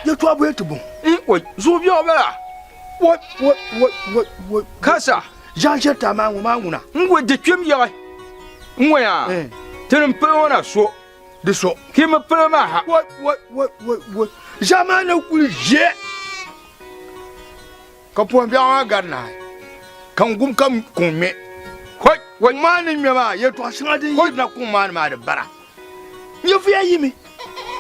要抓不得不？我坐标不啦？我，看啥？让些大妈我妈我呢？我的准备啊，我呀，这人不我那说，你说，他们不嘛哈？我，让妈那会热，可不别我干来，看我干公面，快，我妈那面嘛，也抓上的一那公妈嘛的巴拉，你非要一米？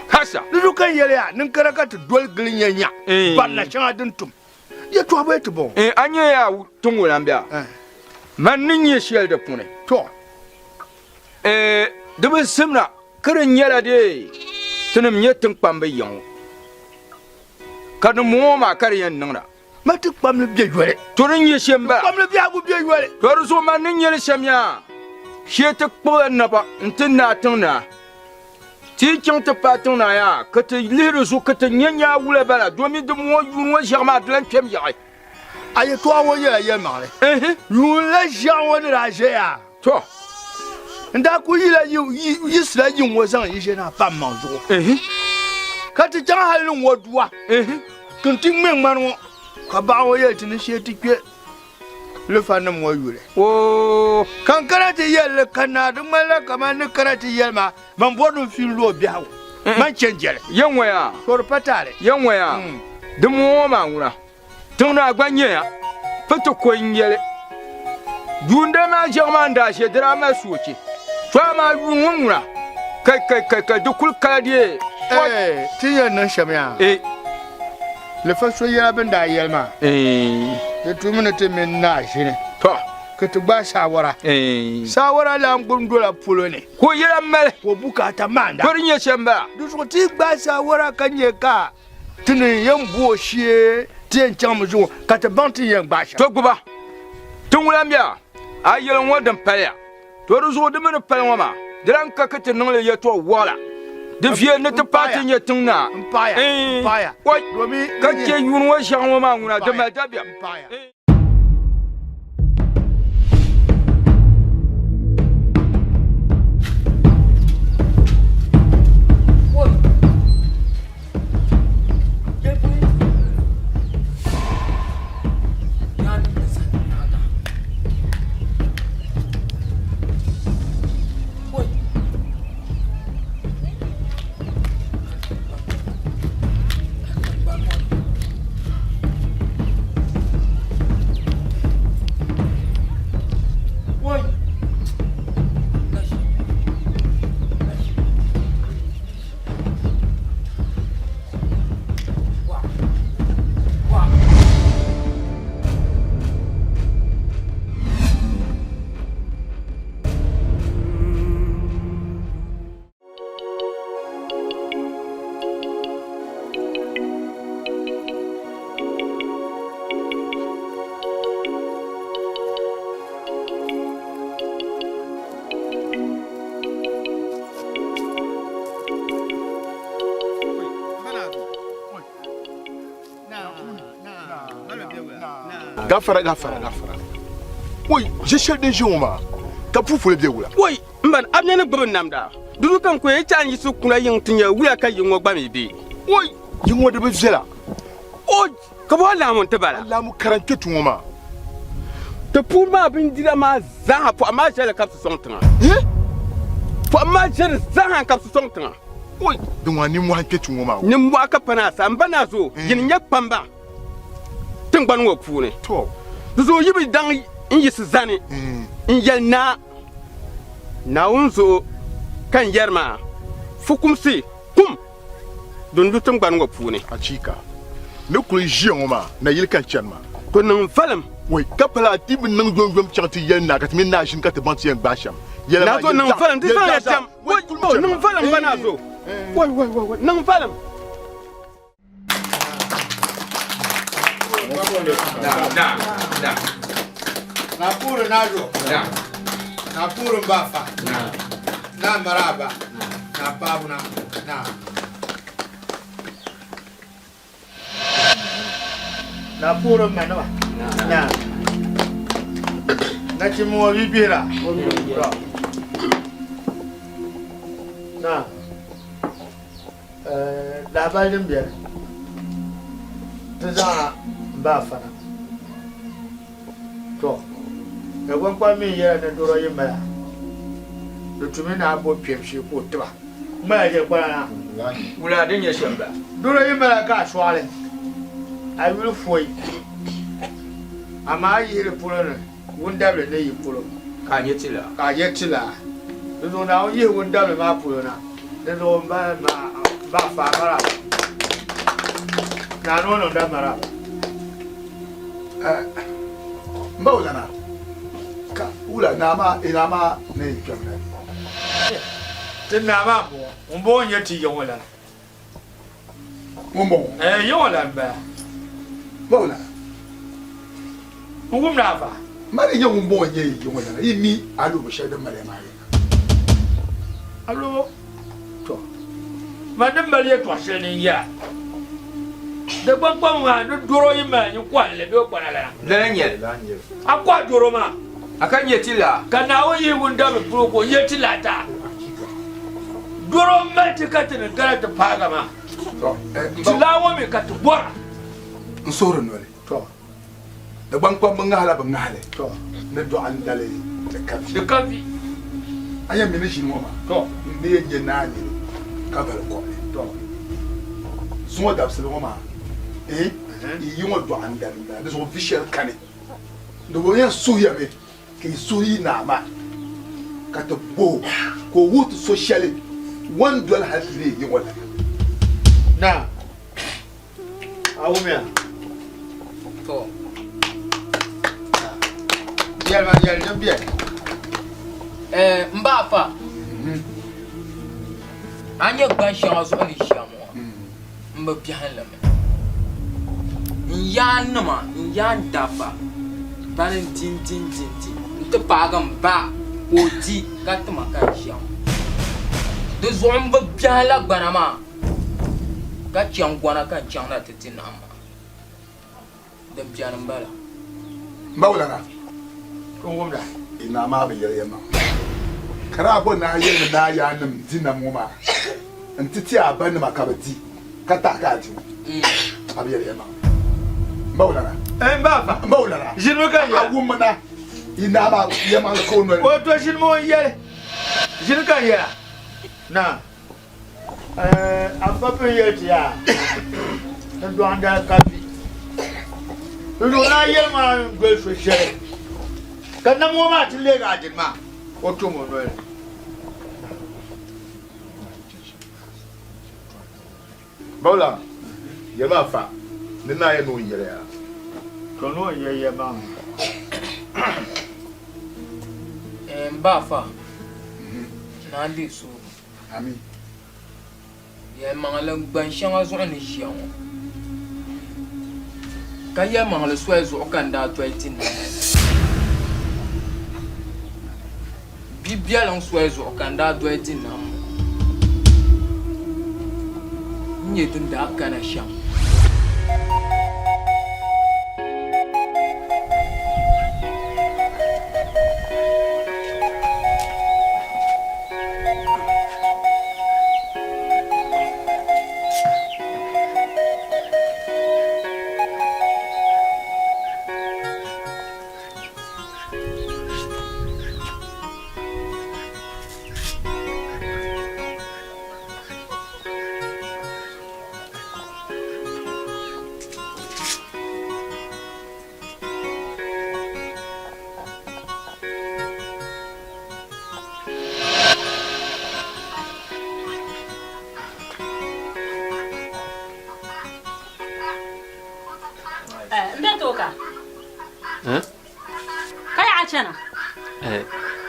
看啥？你说看爷呀，能跟那个多个人家，把那上的动，也抓不得不？俺爷呀，中国人别，蛮人也晓得不呢？错，这不是什么了？可能伢了的，这能伢等半辈样，可能摸嘛，可能也能了。嘛这半辈别约嘞，做人也先吧。半辈别不别约嘞。多少说蛮人也的什么呀？现在不然那吧，真哪等哪？这讲的把等哪呀？可这例如说，可这年无来吧了，专门的摸用我想嘛，这人全不要。哎呀，抓我也忙嘞。用来想我的那些呀，错。那故意来一时来用我上一些那帮忙做。可这讲还能我做啊？跟顶明嘛我，可把我也只能写的绝，你反正我有嘞。哦，看那这些了，看那都买了干嘛？你看那这些嘛，蛮不能去路边我，蛮简洁嘞。因为啊，说的不咋嘞。因为啊，这摸嘛我了，等那关键呀，不就关键嘞？用的嘛讲嘛那些，这嘛说起。抓嘛用了，开，都苦开的。这样能什么呀？你发说也本大爷嘛？这专门的这面那些呢？错，可这把啥话啦？啥话啦？两公多了铺了呢？我也没，我不干他慢的。可人也先吧。你说这把啥话啦？跟你干，真的也不些，这样讲不中，干这帮这样把啥？做过吧？中午两边，啊，有人我等拍呀。多少说他们的朋友嘛，这样可这能力也做我了，这些那这八天也挣呢，八呀，我们可这用我想我嘛，我那这么这边，Gafara. Oi, je cherche des gens ma. Ka pu fule biewula. Oi, mban abnya na gbon namda. Dulu kan ko e chan yisu kuna yin tinya wuya ka yin wogba mi bi. Oi, yin wode be zela. Oi, ka bo la mon tabala. La mu karanke tungoma. Te pour ma bin dira ma za po ma jele ka son tanga. Po ma jele za ka son tanga. Oi, donc ni mu hanke tungoma. Ni mu aka pana sa mbana zo yin yak pamba. Tengban wo pune. To. Zo yibi dang yis zani. Yel na unzo kan yerma fukumsi kum don lutum ban wo pune achika ne kuli jioma na yil kan chanma ko nan falam we kapala tib nan jom chanti yen na kat min na shin kat banti yen basham yela na zo nan falam ti fa ya tam wo nan falam bana zo wo nan falam na puro najo na puro mbafa na maraba na pabuna na na puro manwa na na chimo bibira na labarin biyar ta za ba fana to ga gwagwa min yana da doro yin maya da tumi na abu fiyamshi ko tuba maya je kwana wula din ya shamba doro yin maya ka swale a wuri foyi amma yi iri pulo ne wunda ble ne yi pulo ka nyetila da zo na yi wunda ble ma pulo na da zo ba fa mara na nono da mara Maulana ka ula ina ma ne kyamna tin na ma bo nye ti yon wala mumbo yon wala ba Maulana ngum na fa mare nye mumbo nye yon wala imi alu bo shede mare mare alo to madam mali to shene ya de gbagba ma do doro yi ma nyi kwa le be kwa la lanye akwa doro ma akan nyetila kana wo yi wunda be pro ko yetila ta doro ma ti ka tin gara ta paga ma to tilawo me ka to bora nsoro nole to da bankwa mun hala ban hala to ne do an dale da kafi de kafi anya mi ne shi mo ma to ne ye na ni ka bal ko to so da absele mo ma yi mo do an dale da so official kane do bo ya so ya me ke so yi na ma ka to bo ko woot socially $1 has le yi wala na awumia to biel ma biel ne biel mba fa anya gban shan so ni shamo mba bihan la me yan nama yan dafa banin tin nta pagam ba oti gatma kan sham de zomba bihan la gbana ma ga chan gwana kan chan na titin amma da bihan mbala Maulana ko ngum da ina ma ba yare ma kara bo na yin na ya nim dina mu ma ntiti aban ma ka bati kata ka ji abi yare ma Maulana Maulana jinu kan ya agumana ina ma ya ma ko no o to shin mo yele jinu kan ya na apa pe yeti ya ndo anda kafi ndo na yel ma gwe so shere kana mo ma tile ga jin ma o to mo no Maulana ya ma fa ni na ya no yare ya to no ye ma mba fa na ndi so ami ya mangala gban shan zo ni shiyan ka ya mangala so zo kan da 20 na bibia lan so zo kan da 20 na nye tun da kana shan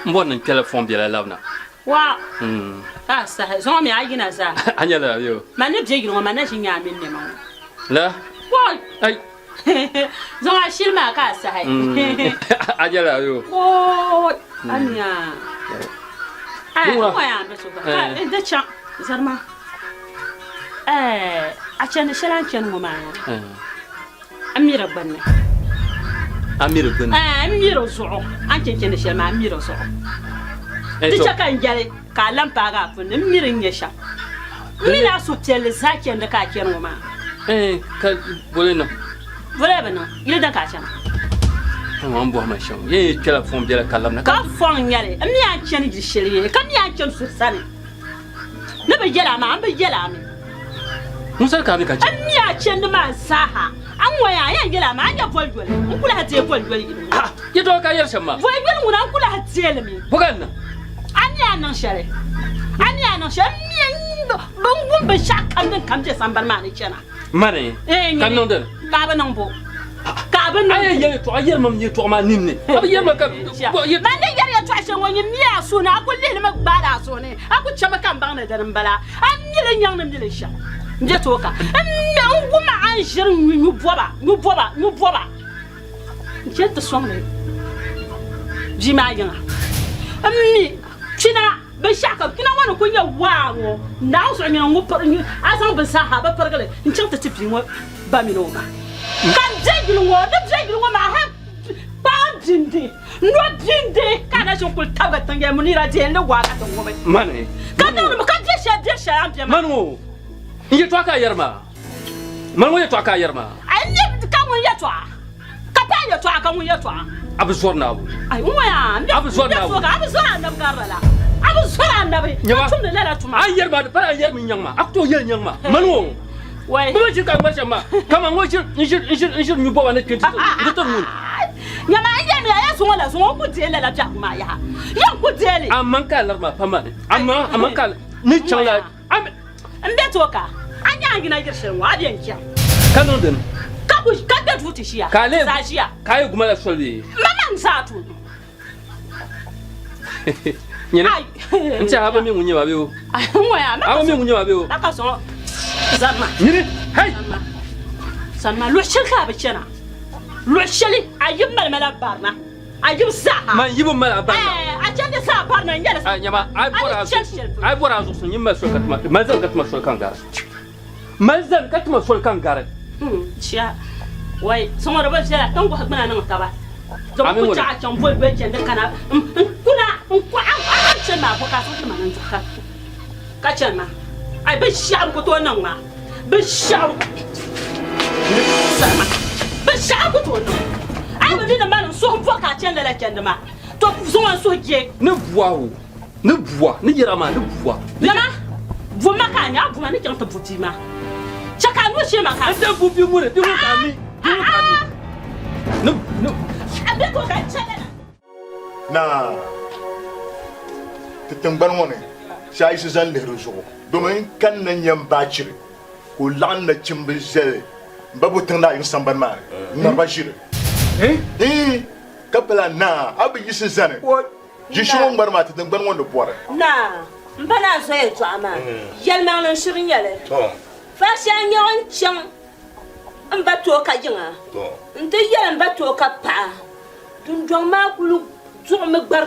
mbon telephone bi la labna wa ah sa zo mi agina za anya la yo mane je gino mane jinya min ne ma la wa ai zo a shilma ka sa hai anya la yo o anya wa ya be so ba da cha zarma a chen shalan chen mo ma Amira banne. Amira banne. Amira zuo. Anche kene shema amira zuo. Dicha kan jale ka lampa ga fun amira nyesha. Mina su tele zaken da ka kiyan ma. Ka bolena. Voilà bana. Il da ka chama. On boit ma chambre. Ye téléphone bien la kalamna. Ka fon yale. Ami an chani di sheliye. Kam ya chan sur sane. Ne be jela ma, be jela mi. Musa ka bi ka ci. Ami ya chan ma saha. An waya ya jela ma, an ya volgol. An kula hate volgol gidu. Ye to ka yar shama. Volgol mun an kula hate mi. Bugan. An ya nan share. An ya nan share mi bangum be shakam den kam je sambar ma ni chana. Mane. Kan non den. Ka ba nan bo. Ka ba nan. Ay ye to ayer mam ye to ma nimne. Ab yer ma ka. Ye ban de yer ya to ashe wonye miya so na ko le ma gbada so ne. Aku chama kan bang na darin bala. An ni le nyang na mi le sha. Nje to ka. An guma an jir nyu boba. Nje to so ne. Jima yanga. Ammi china be shaka kina wana ko ya wawo. Na so nya ngo par nyu asan be sa ha ba pargale. Nje to tipi mo ba mi no ma. Kan jeglu ngo ma ha ba dindi no dindi kana so kul taga tange munira je le wa ka tango be Mane. kan no ka de sha ampe ma Manu. Ye to ka yarma. Manu ye to ka yarma. ai ne ka mun ya to ka pa ya to ka mun ya to Abu sorna. ai umma ya Abu sorna. abu sora na garala abu sora na be tun da la tuma Ay yarma para yar min nyangma. Akto yel nyangma. Manu. wai Ba ci ka ngwa shama. Kama ngo injir nyu bo wana kwenti. Ndito mun. nyama anya mi ya so wala so ku dele la ja ma ya ku dele Amman ka larma pamane. Amma ka ni changla. Am mbe to ka anya ngina girshin wa biyan kiya kanon den. ka da tuti shiya Kale. za shiya Kai guma la soldi. maman sa tu Nyene. ai Nti haba mi munye ba bewo. ai moya Haba mi munye ba bewo. aka so zama Nyene. Hey. sanma lo shirka ba kena lo shili ayyim malmala barna ayyim saha Man yibo mala ba. a can da sa barna nyala Ay nyama ay Ai, bora zo sun yimma so katma. Mazal katma so kan gara. Mazal katma so kan gara. ciya wai sun wani bai shara don ku hakuna nan ka ba don Amin ku wani. ta can bol bai da kana kuna ku an ce ma ku ka san kuma nan ka ce ma ai bai sha ku to nan ma bai sha sama bai sha ku to nan ai ba dina malan so ko ka ce da laken da ma to ku so wan so je Ne buawo. Ne bua. Ne yirama ne bua. yana bu maka nya bu ma ne kan ta buti ma chaka no she maka Ande bu bi mu ne bi mu ka mi. Bi mu ka mi. No. abe ko ka ce da na titingban ŋɔ ni shɛhi si zan lihiri zuɣu domin kan na nyɛm baachiri ko laɣim na chimbi zɛli n ba bu tiŋ na yin sambani maa ni ŋmariba ʒiri ka pala na a bi yisi zani ʒi shɛŋɔ ŋmari maa titingban ŋɔ ni bɔri Na, mbana zoe to ama. Yelmang nan shirin yele. Fa sha nyawan chang. Mba to ka jinga. Nte yele mba to ka pa. Dun jong ma kulu zo me bar.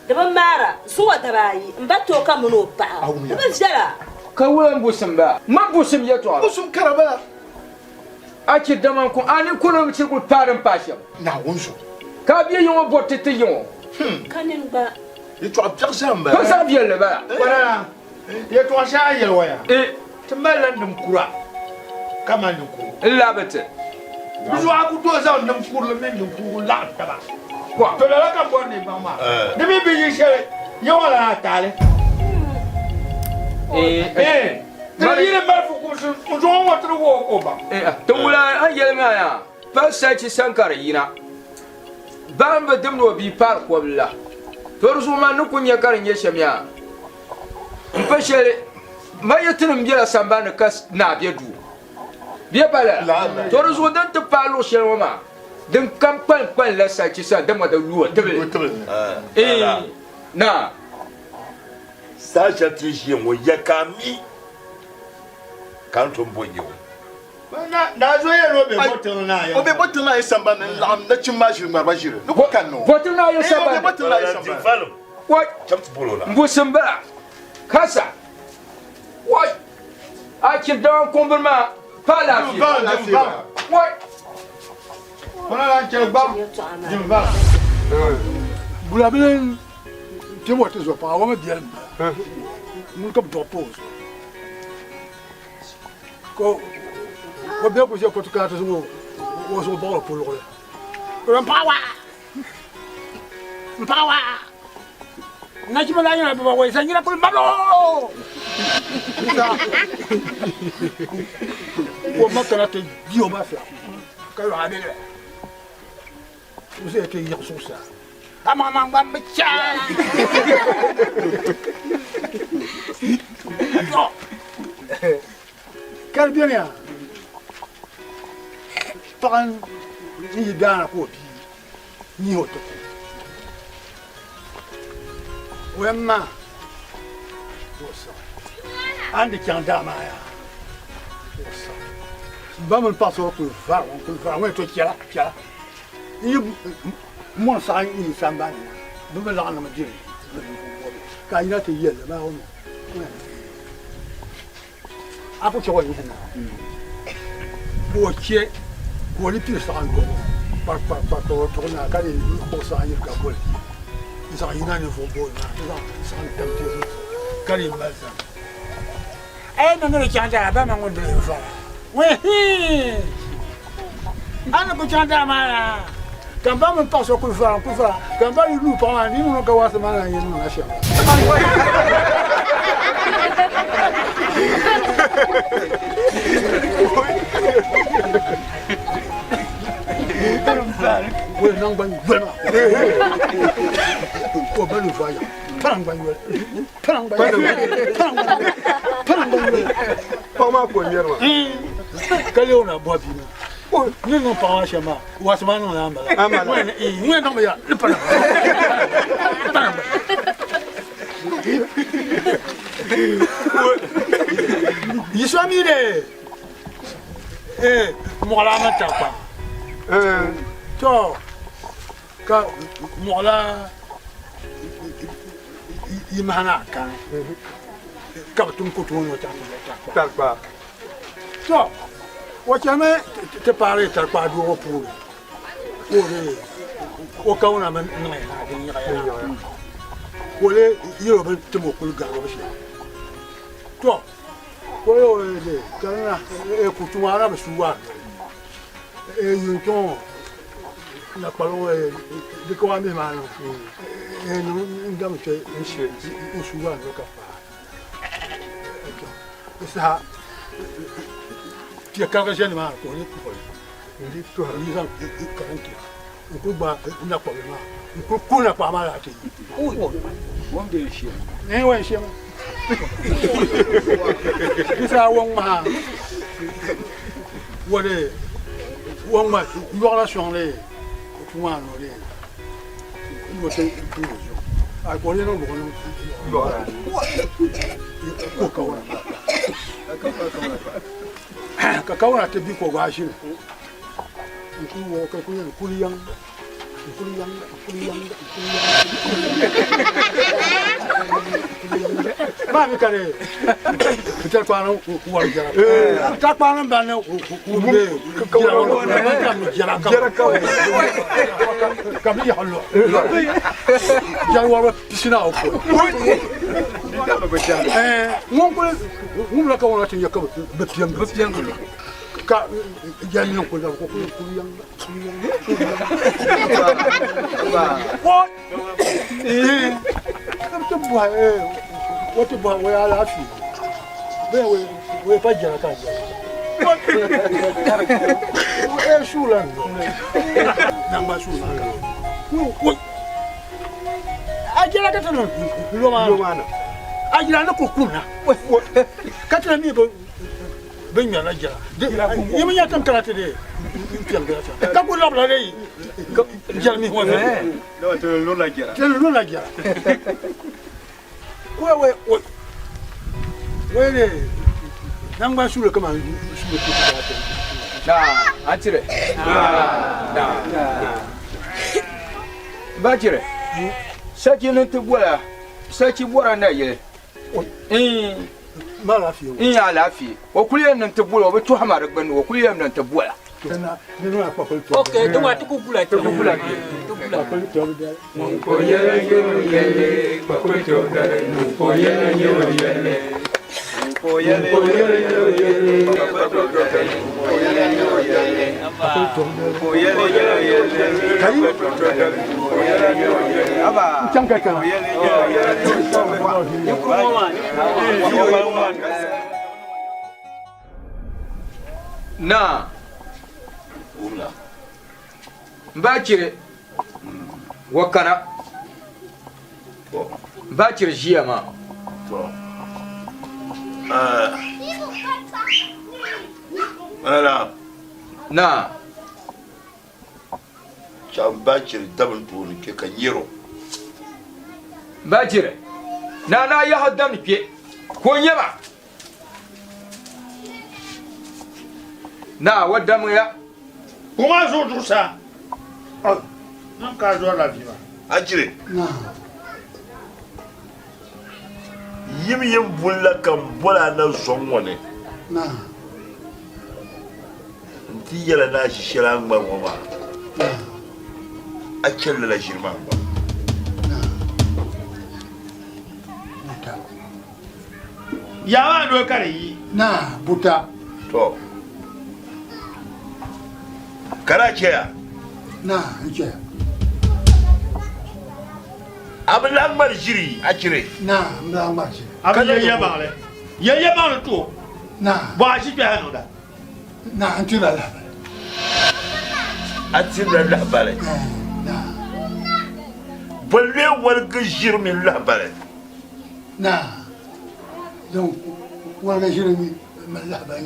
De ba mara, so wa dabai. Mba to ka muno pa. Ba zara. Ka wulan busim ba. Ma busim ya to. busum karabala Aki daman ko ani kono mi cirkul parin pasham. na wunzu Ka biye yon botte te yon. Kanin ba. yi tɔɣa piɛɣu zan ba Ko sa biye le ba. Wana ya to sha yel waya E ti mallan dum kura kama ni kuru illa bete. bizo aku to za dum kuru men dum kuru la ta ba Kwa. to la ka bon ni ba ma de mi bi yi shere ya wala tale na yire ba fu ku su ku zo wa tru wo ko ba To wula an yelma ya. Fa sa ci sankar yina. Bamba dimno bi par ko billa. To rusu ma nu kunya karin ye shemya. Mpa shere ma yetinum biya samba ne kas na biya du. Biya bala. To rusu dan te palo shere ma. Den kam pan la sa ci sa dama da luwa tebe. Na. Sacha trishi mo yakami kanto mbonyo na zo ye ro be botel na ya o bɛ bɔ tiŋ na yi samba ni laɣim na chim maa ʒiri ŋmariba ʒiri ni ko kan no Votin na ye o bɛ samba. bɔ tiŋ na yi samba Valum What? chapti bolo la Mbusimbala. Kasa. What? Aki dan kumbirma Pas la fille. Ouais. On a la tchelba. Jimba. Boulabin, tu vois, tu vois pas, on va dire. Mon comme tu poses. Quand on bien que j'ai pas tout cas, on se bat pour le. Mpawa. Ngaji mana yana baba wai sanyira pul malo. Ko makana te dio ba fa. Ka yo adele. Vous êtes hier sur ça. Ah maman va me tirer. Quel bien là. Par ni dans la copie. Ni autre. Wemma. Wosa. Andi kyanda maya. Wosa. Bamul paso ku va, on to kiala. Ni mon sa ni samba ni. Bube la na majiri. Ka ina te yele ma hono. Apo chwa ni na. Bo che ko li pi sa ngo. Par to na ka ni ko sa ni ka bol. Isa ina ni fo bol na. Isa ni tamte. Ka ni malsa. Eh no no kyanda ba ma ngondo fa. Oui. Ana ko chanda mara. Kamba mun paso ku fa. Kamba ni lu pa ni no ka wasa mana ni no na sha. Wo nang ban bana. Ko ba lu fa ya. Parang ban yo. Pas ma première. Kale ona bo bi na. Ni no pa sha ma. Wa sama no na mbala. Amala. Ni no ya. Para. Yiswamire. Mola mata pa. To ka mola imana kan. Ka tum ko to no ta Talpa. to o chame te pare ta pa du o pu o le o ka una men na ya de ni ya o le yo be te mo ku ga o shi to ko yo le ka na e ku tu ara be suwa e yun to na pa lo e de ko ame ma no e no ngam che shi suwa no ka pa sa ti ka ga jeni ma ko ni ko ni to ni san ka nti ko ba na ko ma ko na pa ma la ti o won de shi ni won shi ki sa won ma wo de won ma yo la son le ko ma no le mo te ku a ko ni no mo no ko ka wa kakawa te bi ko gashi ku wo ka ku yan kuliyang ma mi kare ta kwa no ku wa jara ta kwa no ba no ku be ka mi jara ka mi hallo jara wa pisina o ko mon ko mum la ka wona tin yakaba be piang ka jami ko da ko yang ko to boy what to boy we ala fi be we pa jara ka e shulan namba shulan ko ajira ka tan lo mana ajira na ko kuna ka tan mi bo ben ya la jara yi mi yatam karate de pian ga ka ko labla de jara mi ho No, te lo la jara. te lo la jara we ne namba shule kama shule ko Da, atire. Ba tire. Saki ne te bola. Saki bora na ye. ما رافي إن يا لافي وكل يوم ننتبولا وبتوها ما ركبن وكل يوم ننتبولا أنا نروح أقول اوكي دما تكوبولا تقول na mbakire wakana mbakire jiyama Ana na chambachir dabin tuni ke kan yero. mbakire na ya haddam ke ko nyama na wadam ya Comment je trouve ça? Non, quand je la vie. Ajire. نعم Yim bulla kan bola na zon wani. نعم Nti yala na shi shira ngba ngoma. A kella la shirma ba. Yawa do kare. نعم بوتا To. Kana ce ya? نعم إنجا Abin langmar shiri a cire. نعم لا ماشي Abin yayya ba le. Yayya ba le to. نعم Ba shi ta hanu da. نعم أنت لا لا A tirar labarai. نعم Balle warga shirmin labarai. نعم دونك وانا جرمي من لعبة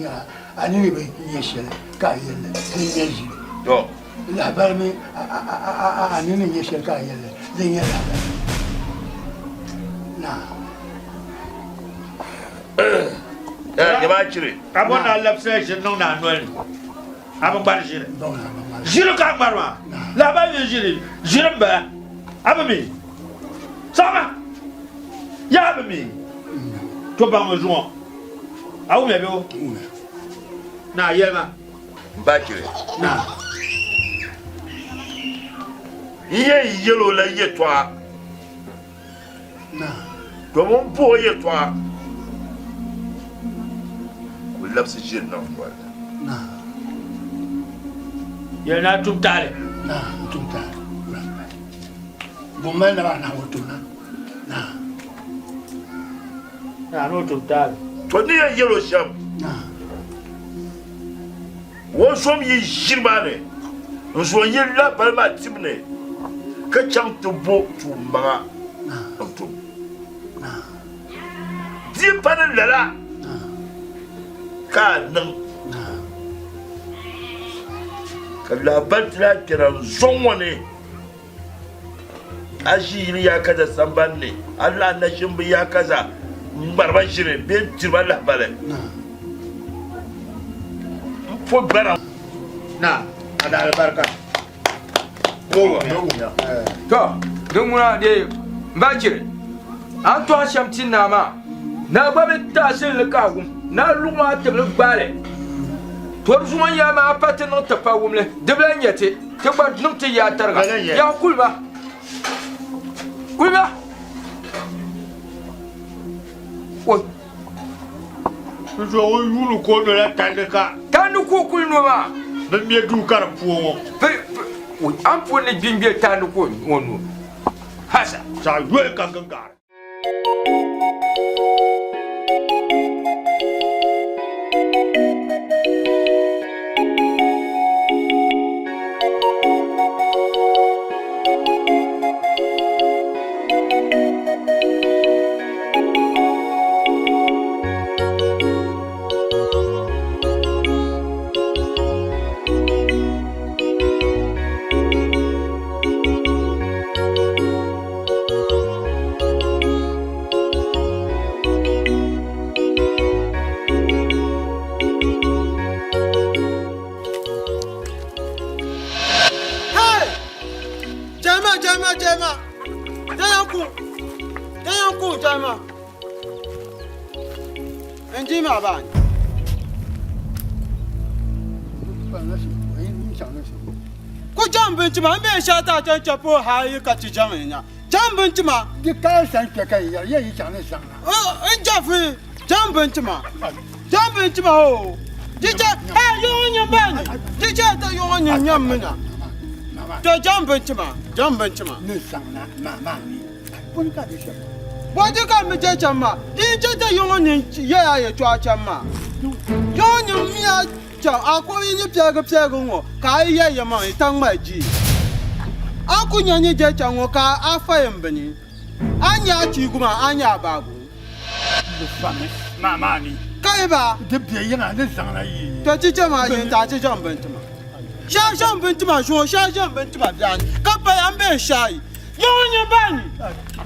أنا نبي يشيل كايل يجي To. لعبة مي أنا نبي يشيل كايل زين لعبة نعم Ya ba cire. Abon na lapse shi non na noel. Abon ba shi. دونا Jiro ka barma. La ba ni jiri. Jiro ba. Abami. Sama. Ya abami. To ba mo juon. Awu me be o. Na yema. Ba cire. Na. Iye yelo la ye toa. نعم To mun bo ye toa. Ku lapsi jir nan wala. نعم Ye na tum tare. نعم توتا بومنا أنا وتونا نعم Na no tum tare. To ni ye yelo sham. نعم Wo som yi shirma ne. Nso yi la balma timne. Ka chang to bo tu manga. To. Di pan lala. Ka nan. Ka labar tira kiran zon wani. Ashi ya kaza samban ne. Allah na shimbi ya kaza. Barban shirin bin tirban labarai. نعم Fo bara. Na. Ada albarka. Bowa. to don muna de mbakire an to shamtin na ma na babe ta sin likagum na luma te gbale to zuma ya ma patin no ta pawumle de blan yete te gba num te ya targa ya kulba o Nso o yulu ko do la tandeka. tanu ko kulno ma Ben me du kar puo. o an po ne bimbe tanu ko wonu hasa Sa yue kan kan gar. Inji ma ba. Ku jambin ci ma me sha ta tan chapo ha yi ka ci jambin ya. Jambin ci ma. Di ka san ke kai ya yi想那想了。In jafi jambin ci ma. Jambin ci ma o. Ji ja ha yo nyi ban. Ji ja ta yo nyi nyam mina. To jambin ci ma. Jambin ci ma. 那想了，妈妈你，不能干这些。 我就干没这钱嘛，你这在用人也抓钱嘛，用人命讲阿哥你别个我，开也嘛当买鸡，阿姑娘你这讲我开阿发人不呢，俺家去过嘛，俺家爸过，你烦没？妈妈你，开吧，这别人俺这想了一。这这嘛人咋这样本子嘛，想本子嘛说想本子嘛这样，干白俺别下意，用人办你。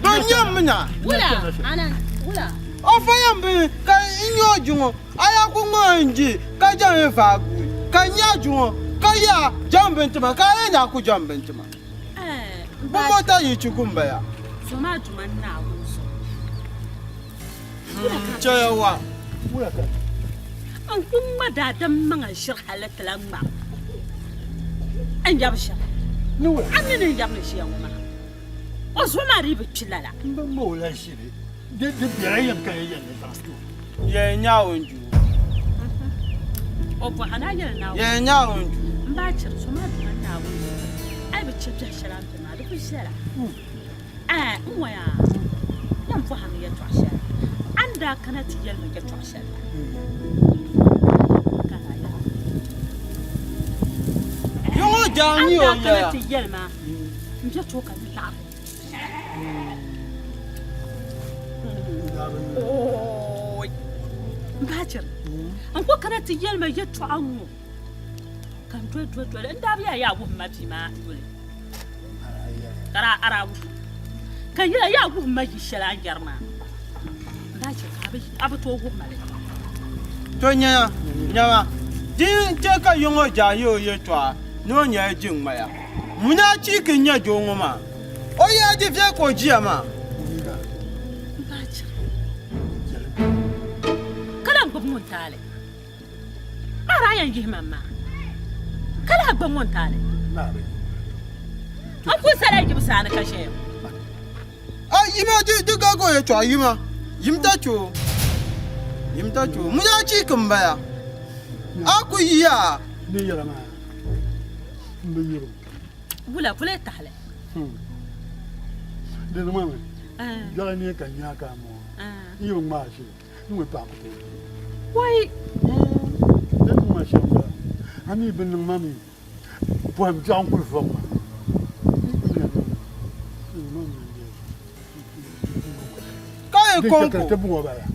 Ba nyam na. Wula, ana, wula. O fa yam be ka inyo jungo. Aya ku nganji ka jam fa ku. Ka nya jungo ka ya jam bentima ka ya ku jam bentima. Bu mota yi chukumba ya. Soma juma na wuso. Chayawa. Wula ka. An kuma da dan manga shir halatta lamma. An jab shir. Ni wula. An ne jab ne shi yan ma. O so ma ribe chilala. Ba mo la shi ne. De别人也可以演的当主。 Ye nya wonju. O bo ana yel na. Ye nya wonju. Mba chir so ma juma na wuso. Ai be chip sharam te ma do shira. Nwa ya. Yam fo ham ye to shira. Anda kana ti yel me ke to shira. Kana ya. Yo jam ni o Anda kana ya. ti yel ma. Mje to ka ni la. Oh, Bachelor. And what can I tell me yet to Ango? Come to it, and Davia would match him. Arab. Can you ya would make shell and German? Bachelor, I've told woman. Tonya, nyawa. Din cheka yongo ja yo ye twa. No nya jing maya. Muna chicken nya jongo ma. O ya di fye ko ji ama. Montale. Arayan gi mamma. Kala gba montale. An ku sala gi bisana kashe. Yima du ga go ye twa yima. Yimta chu. Yimta chu. Mu ya chi kamba ya. Aku ya. Ni yara ma. Ni yara. Bula bula tale. De no mama. Jala ni ka nya ka mo. Iyo ma shi. Ni pa ko. Why? That's my shamba. I need to know, mommy. I'm jumping from.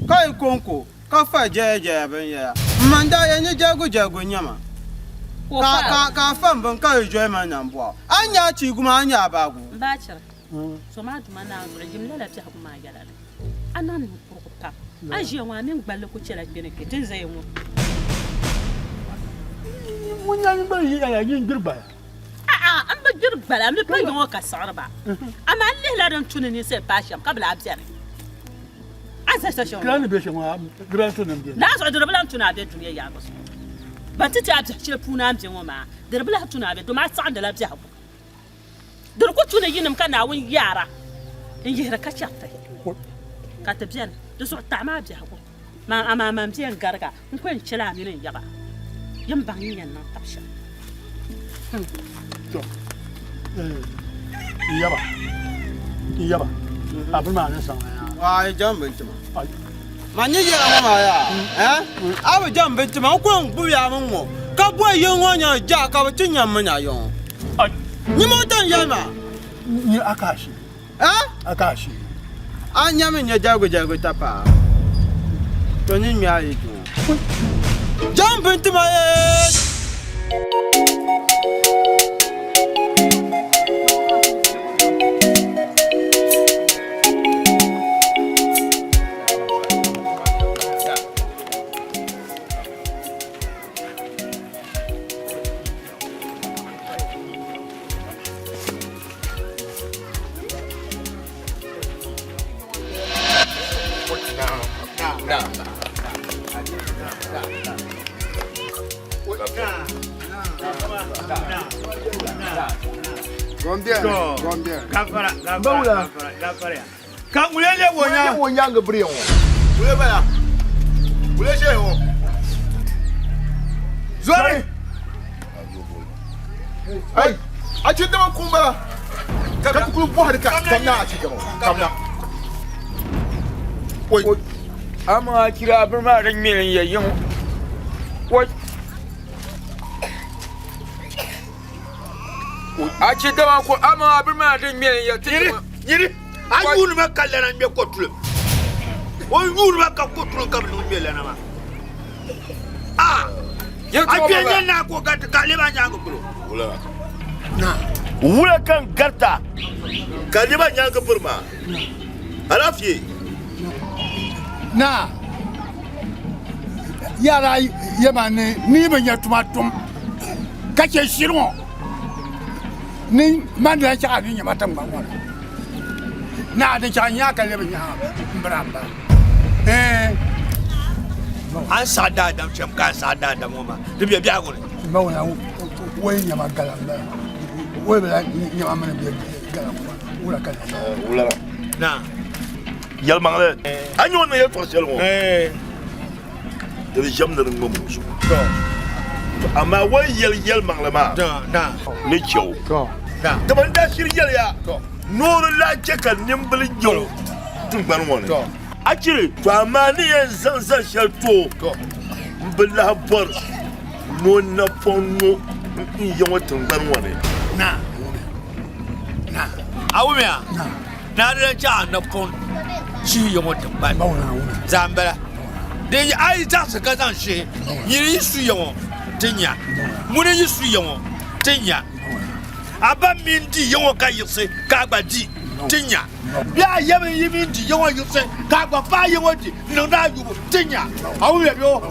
Kai konko. Ka fa je ben ya. Manda ya ni jago nyama. Ka fa ban ka jo ma nan bo. Anya chi kuma anya bagu. Bachelor. So ma duma na zo jimla la ta kuma gala. Anan ko ta. Aji wa min gballe ko cela bene ke tin zai mu. Mun yan ba yi ya yin girba. An ba girba la mi pa yon ka sarba. Amma Allah la dan tunani sai fasham qabla abzar. Asa station. Kan be shama gran sunan be. Na so da bulan tuna be duniya ya basu. Ba ta ta shi puna amje mu ma. Da bulan tuna be do ma sa da labja haku. Da ko tuna yinam kana wun yara. In yi raka chafta. Ka tabjan. Da so ta ma abja haku. Ma ama mtiyan garga. In ko chila mi ne yaba. Yan bangin yan nan tabsha. Yaba. Abin ma ne san ya. Wa jambe tima. Manye yera mama ya. Abu jambe tima ko ngbu ya mo. Ka bo yenwo nya ja ka tinya mnya yo. Ni mo tan ya ma. Ni akashi. Akashi. Anya me nya jago tapa. To ni mi ayi tu. Jambe tima Kan wulele wonya ngabre ho wule bala wule she ho zori ai a ci da kuma ka ku bo har ka kamna a ci gaba kamna oi ama kira abin ma ran mirin yayin wai a ci da ko ama abin ma ran mirin yayin yiri ayunu ma kallana be kotul o yunu ma ka kotul kam no be lana ma apienya na ko gat kaleba nyango bro wula kan garta kaleba nyango burma alafi na yara yamane ni banya tumatum kace shirmo ni man da cha ni nyamatan ba na da cha nya kaleba nya bramba an sada da cem ka sada da moma dibe biya gore ba wona wai nyama galamba wai ba nyama mana biya galamba wala kalamba wula na yalmangle anyo na yeto selmo de jam na ngom muso to ama wai yalmangle ma na ne chew to da da ban da shir ya to nuru la jeka nimbal jolo tun ban wona to akire to ama ni yan zan shel to mbala bor no na ponno in yawo tun ban wona na awumia na da cha na pon shi yo motin ba zambara de ai za su ka zan shi yiri su yo tinya mun yi su yo tinya aba min di yo ka yise ka gba di tinya ya yemi yimi di yo yise ka gba fa yo di no na yu tinya awumia bio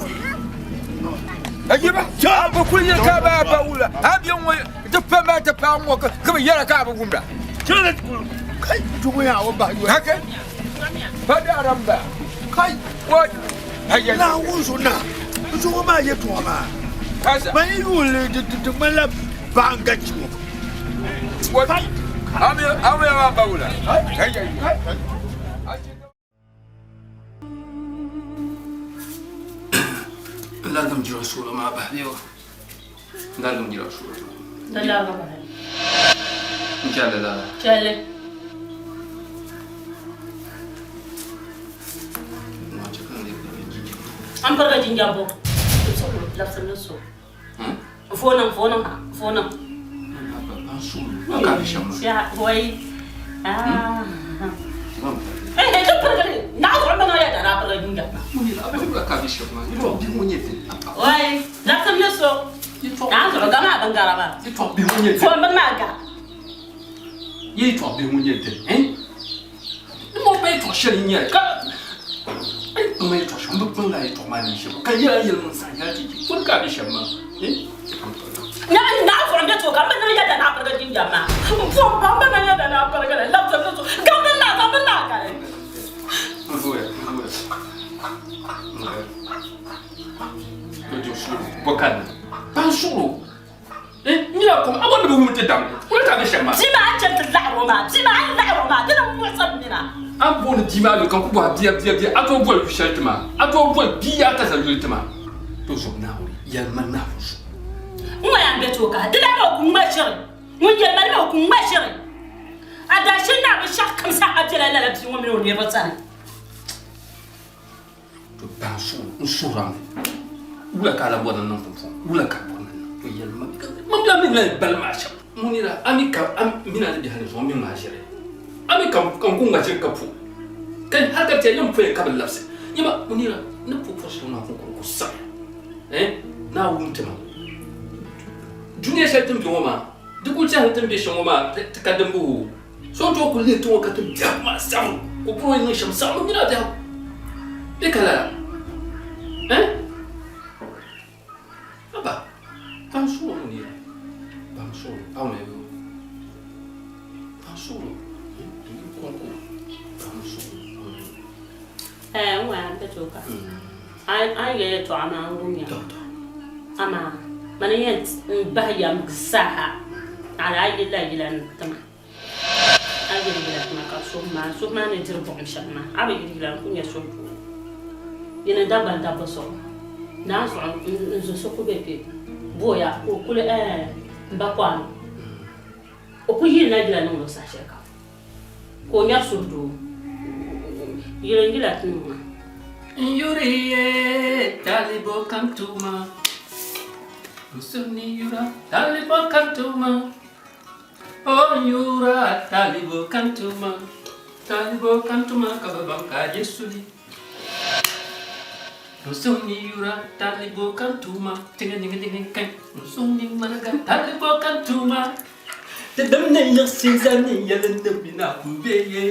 ajiba cha ba kunya ka ba wula abiyan wai da fa ta fa mo ka ba yara ka ba gumda kire kai duya wa ba yo haka fada ramba kai what hayya na wuzu na wuzu ma ye to ma kasa ba yi wule de mala banga chiwo what ame ma baula hayya Largam jiro sura ma ba yo. Largam jiro sura. Dalla ba. Inshallah la. Chale. An farga jinjabo. So lafsan so. Fona. Aka bi shamma. Ya wai. To farga na zo ban ya da na farga jinjabo. Aka bi shamma. Ito bi munye te. Wai, lafsan so. Na zo ga ma bangara ba. Ito bi munye te. Fo ban ma ga. Ye ito bi munye te. Mo ba ito shari nya. Ka mai to shamma ban la ito ma ni shi. Ka ya mun san ya ji. Kun ka bi shamma. Na zo da to ga ban ya da na farga jinjabo. Fo ban ya da na farga lafsan so. Ga ban na ga. Bokan. Ban suru. Mira como agora não vou te dar. Olha cá deixa mais. Dima an canta la'roma, dina mu sabnina. An bon dima le kan ku ba biya ato bol sheltma. Ato bol biya ta salutma. To so na wuri yal man na fusu. Uma ya beto ka, dina ba ku mashiri. Mun je man ba ku mashiri. Ada shin na ba shak kam sa ajira la labsi mu min ne ba tsana. To ban suru, suram. Ula kala bona nan funfu. Ula ka bona nan. To yal man. Mun la min la bal masha. Munira amika mina da hali zo min mashiri. Amika kan kunga ce kafu. Kan haka ce yan fa ka ballafsi. Yima munira na fufu shi na kun ku sa. Na wumtuma. Duniya sai tun biyo ma. Duk wuce tun bi shan ma ta kadan buhu. So to ku le to ka tun biya ma sam. Ku bro yin sham sam mina da. Dekala. Aba. Ban so munira. Ban so. Au ne. Ban so. Wa beto ka. Ai ye to ama ngunya. Ama من ينت بهيا مقصاها على أي لا يلا تمام أجي يلا تمام كسوف ما نجرب عشان ما أبي يلا نكون يسوق يندبل صو ناس عن نزسوق بيبي بويا وكل بقوان وكل يلا نقول ساشيكا كونيا سودو يلا تنوما Yuri talibo kantuma Usuni yura talibo kantuma Oh yura talibo kantuma kababam ka jesuli Usuni yura talibo kantuma tinga kan Usuni maraga talibo kantuma Tadamne yasinzani yalende bina kubeye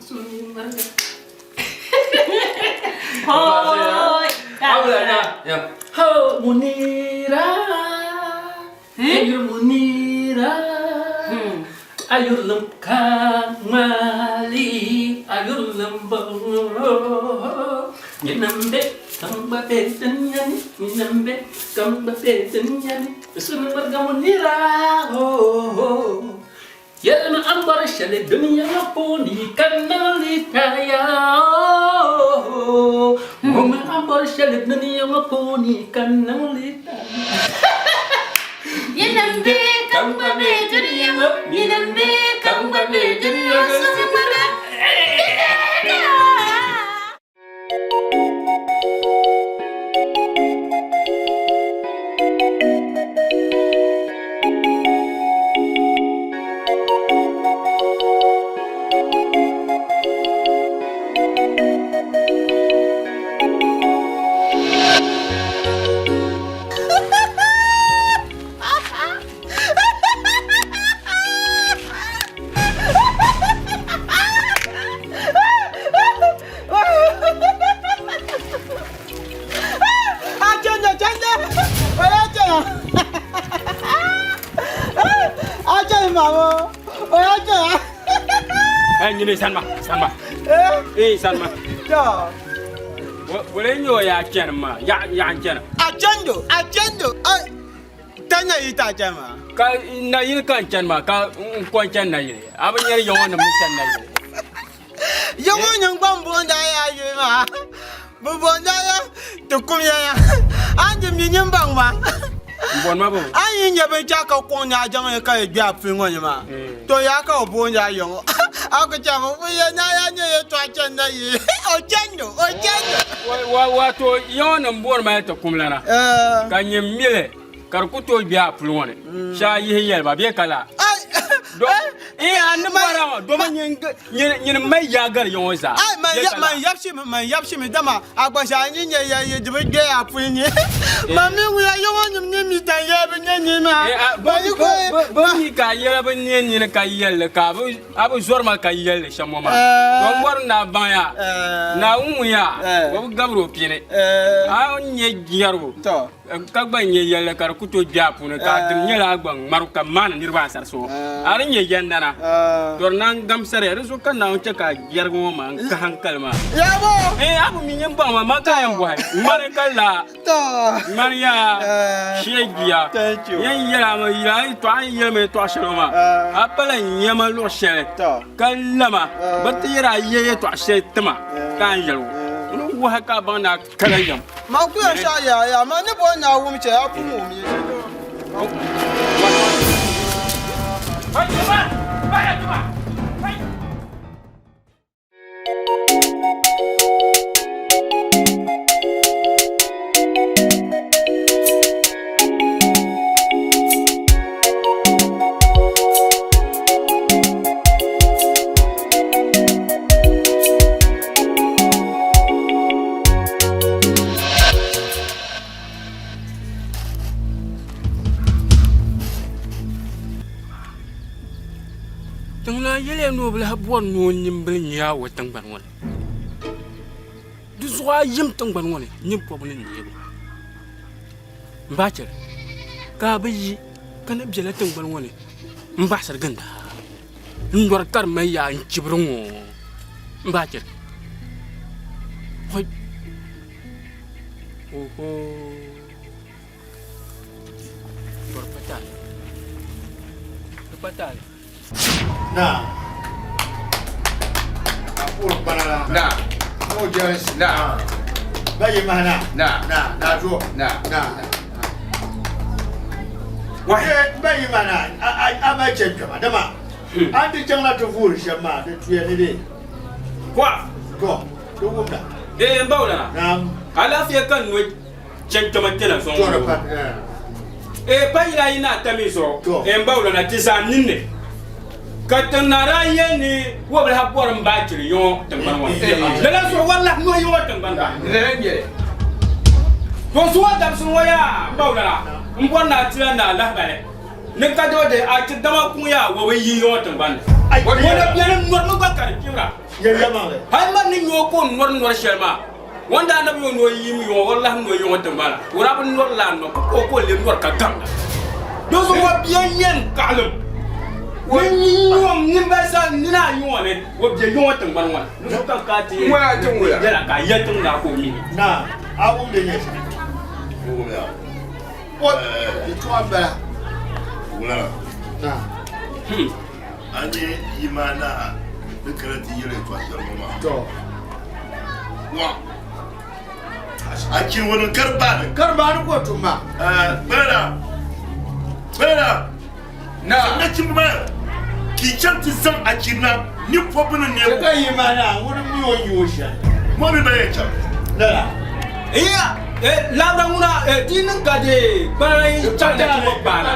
Usuni maraga Hoi, ya. Ho Munira, ayur Munira, ayur lembang mali, ayur lembang. Minambe kamba petanyani, minambe kamba petanyani. Sunung warga Munira, oh. Yalma ambar shale dunia ngaponi kanalitaya Mama ambar shale dunia ngaponi kanalitaya Yinambe kambabe dunia Yinambe kambabe dunia Sumara Ni Salma. Salma. Ja. Wala nyo ya kenma, ya kenma. Ajendo. Ai. Tanya ita jama. Ka na yin kan kenma, ka kon ken na yin. Abin yar yawon na mun ken na yin. Yawon yang bambonda ya yi ma. Bambonda ya tukumya ya. Anje minyin bang ma. Bon ma bo. Ayi nyabe chaka kon ya jama ka e gba fin won ma. To ya ka obonja yo. Ako chama uya na ya nye to achanda yi. Ojendo. Wato yawon nan bon ma ta kumlana. Ka nyem mile kar kuto biya fulwone. Sha yi yel ba be kala. An bara do ma nyin mai yagar yawon sa. Ai man yapshi mi dama agbasha nyin ye dibe ge afunyi. Mami uya yawon nyim mi tan ye be nyin ma. Ba mi ka yel ba nyin ka yel ka abu zorma ka yel shamoma. Do mor na banya. Na umuya wo gabro pine. A onye giyaru. To ka gba nye yel kar kuto japu ne ka dim nyela gbang maruka man nirba sarso. Ari nye yandana. Tornan gamsare reso kan na onche ka yargo ma ka hankalma. Yabo. Abu mi nyamba ma ka yambo hay. Mare kala. To Maria shegia. Thank you. Yan yela ma yela to an yela me to ashroma. Apala nyama lo shere. To Kallama. Batira yeye to ashe tama. Kan yelo. Wo haka bana kala yam. ma ku ya sha ya ma ne bo na wo mi che ya fu mu mi. Yele no bla bon no nyimbel nya wo tangban won du zwa yim tangban won nyim po ne ni mbacher ka bayi kana bjela tangban won mbasar ganda ndor kar may ya cibrungo mbacher hoy oho patale. Na. Apur banana. Na. Mo Jones. Na. Bayi mana. Na zo. Na. Wahe bayi mana. Ama chenka madama. Andi changla to fur shama de tuye ne de. Kwa. Ko. To wumda. Mbawla. Naam. Alafiya kan no chenka matela so. Tora pat. Bayila ina tamiso. To. Mbawla na tisa ninne. Katanara yeni wobla habor mbachiri yo tangban wan. Lela so wala no yo tangban ba. Lela ngere. To so dam sun waya mbawla. Mbona tira na lahbale. Ne kado de a ti dama kunya wo we yi yo tangban. Wala biyan nor no bakar kimra. Ya male. Hay man ni yo ko nor shelma. Wanda na yo no yi mi yo wala no yo tangban. Wala bu nor la no ko le nor ka gam. Do so wa biyan yen kalum. When you members Nina, you want it, what you want to one. Look at Cathy, where I don't wear a yet to now for me. Now, I won't be yes. What? It's one better. Now, Anye Imana, the Karate Yellow Mama. I can't want to Carbana go to Ma. Better. Na. Na chimba. Kicham tisam achina ni problem ne. Ka Imana, what am you ocean? Mommy Bayacha. La. Labra una dinin gade barai chanda bana.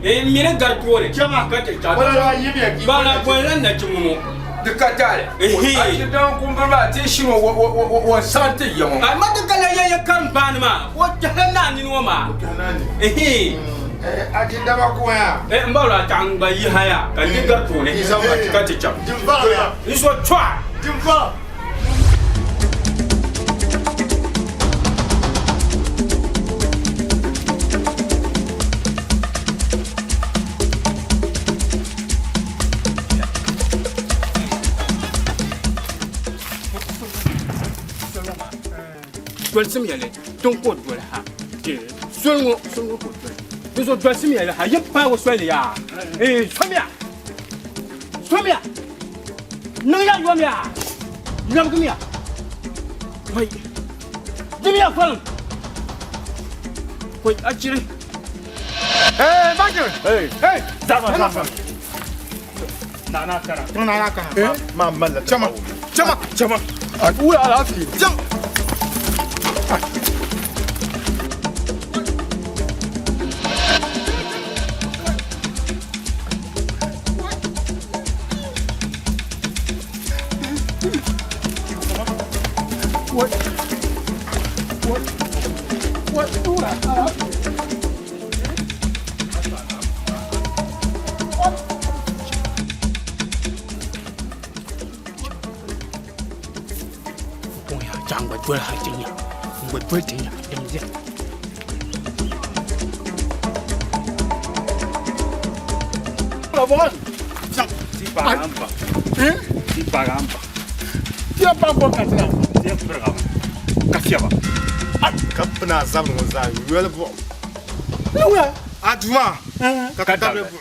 Mire garpore. Chama kate cha. Wala yibi. Bana bolan na chimumo. De katale. Aji dan kumbaba ti shimo wo sante yamo. Amata kala ya kan banma. Wo jahana ni no ma. Aji dama ko ya. Mbawla tangba yi haya ka ni garpore. Kate cha. Dimba ya. Iso chwa. Dimba. Dwelsim yele ton ko dwel ha ke solwo ko dwel bizo dwelsim yele ha yepa wo swele ya somia no ya yomia yom kumia wai dimia fal wai achiri Bagger. Hey, dama. Nana kara. Mama, chama. Ula alafi. Jam. dwel ha tinya ngwe dwel tinya demje Bon. Ti pagamba. Ti pagamba. Ti pagamba katina. Ti pagamba. Kafiaba. Kapna zamu za yele bo. Ewa, aduma. Kakata be bo.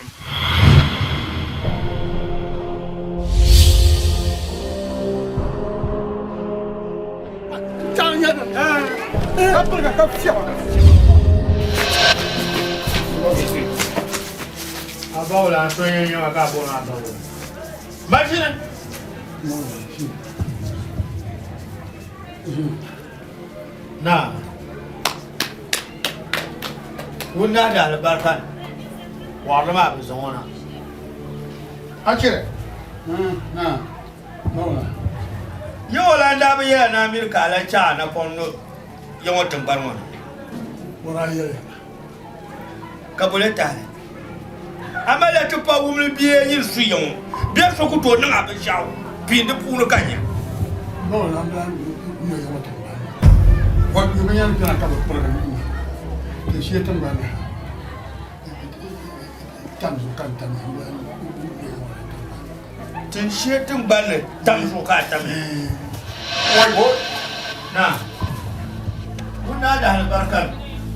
Abola soye nyo ka bona to. Machine. Na. Wuna da albarkan. Wala ma bi zona. Akire. Na. Mawla. Yo la nda bi ya na mir kala cha na ponno. Yo tumbar mo. Wala ye. Kabule tale. Amala to pa wumle biye yin suyon. Biye so ku to na abin shawo. Bi de punu kanya. No, no, no, no, no. What you mean can I come up with the shit and run. Tin shetin balle tan so ka tan. Wai bo. Na. Kuna da albarkan.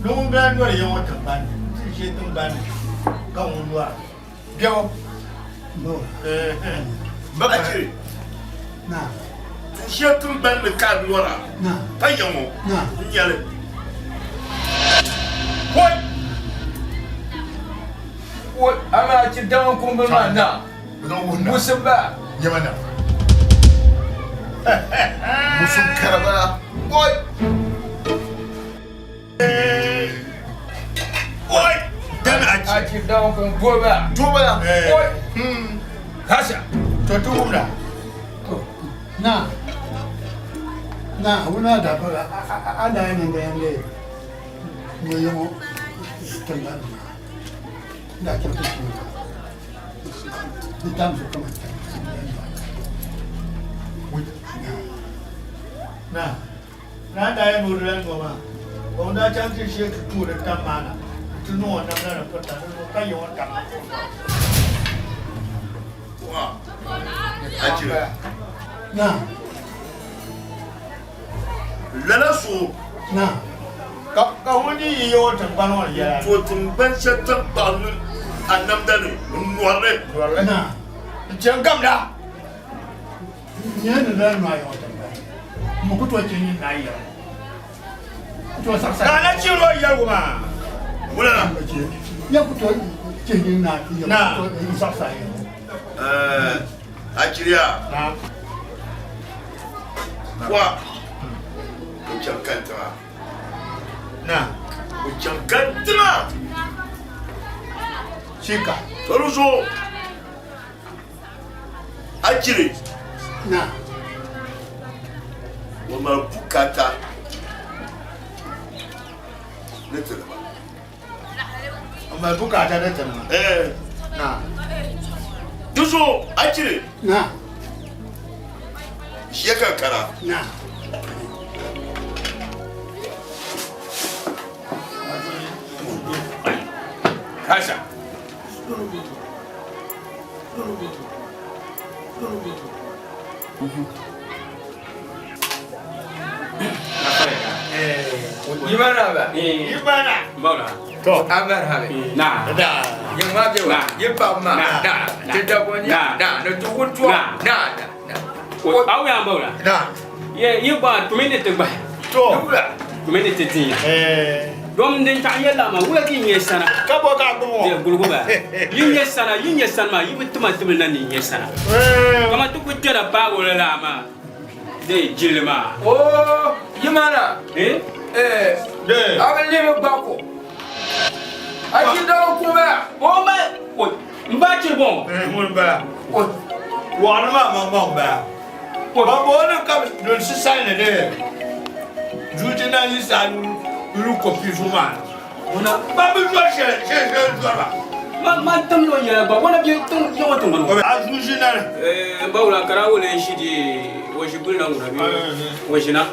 Lungun ban dole yawan tan ban. Tin shetin ban kan wuwa. Biyo Bakiri. Shetun ban le kad lora. Payamo. Nyale. What? What? Ama ci dawo ko ba na. Musamba. Yamana. Musum karabara. Boy. Boy. Dan ci dawo ko boba. Toba. Boy. Kasha. To tumna. Na wuna da fara ada yin da yande ne yamo tanga da ke ta shi ni tam so kuma na da yin wurin goma wanda can ce shi ka tura tan mana tuno wannan nan fata kan yi wannan Wa. Akira. Lala so. Ka wani yi yawan tamban wani yara. To tumban shatan banun annam dane nuwarre. Jan gamda. Yana da ma yawan tamban. Mu kuto kin na yi. To saksa. Kana ciro yar kuma. Wala. Ya kuto kin na yi. Na saksa. Akiriya. Wa. Ucang kantama. Ucang kantama. Chika. Toruso. Akiri. Wama bukata. Netelema. Wama bukata netelema. Tuso akiri. Sheka kara. Kasha. Gimana ba? Gimana? Maula. To, amar habe. Nah. Da. Yang ma bewa. Yang pa ma. Da. Tidak punya. Da. No tukun tua. Da. Au yang maula. Da. Ye ba tumene te ba. To. Tumene te tin. Dom den ta yalla ma wula ki nyesana. Ka bo ka bo. De gulgo ba. Yin nyesana ma yibu tuma tumena ni nyesana. Kama tuku tera ba wala la ma. De jilma. Oh, yimana. De. Abel ni mbako. Aji dawo ko ba. O ba. O mba ci bon. Mun ba. O. Wa ma ba. Ba bo na ka do si sai ne de. Juti na ni sa lu ko pi fuma. Ona ba bi jo she ba. Ma tam lo ya ba wala bi tum yo tum ko a juji na. Ba wala kara wala shi di wo shi bulna ngura bi. Wo shi na.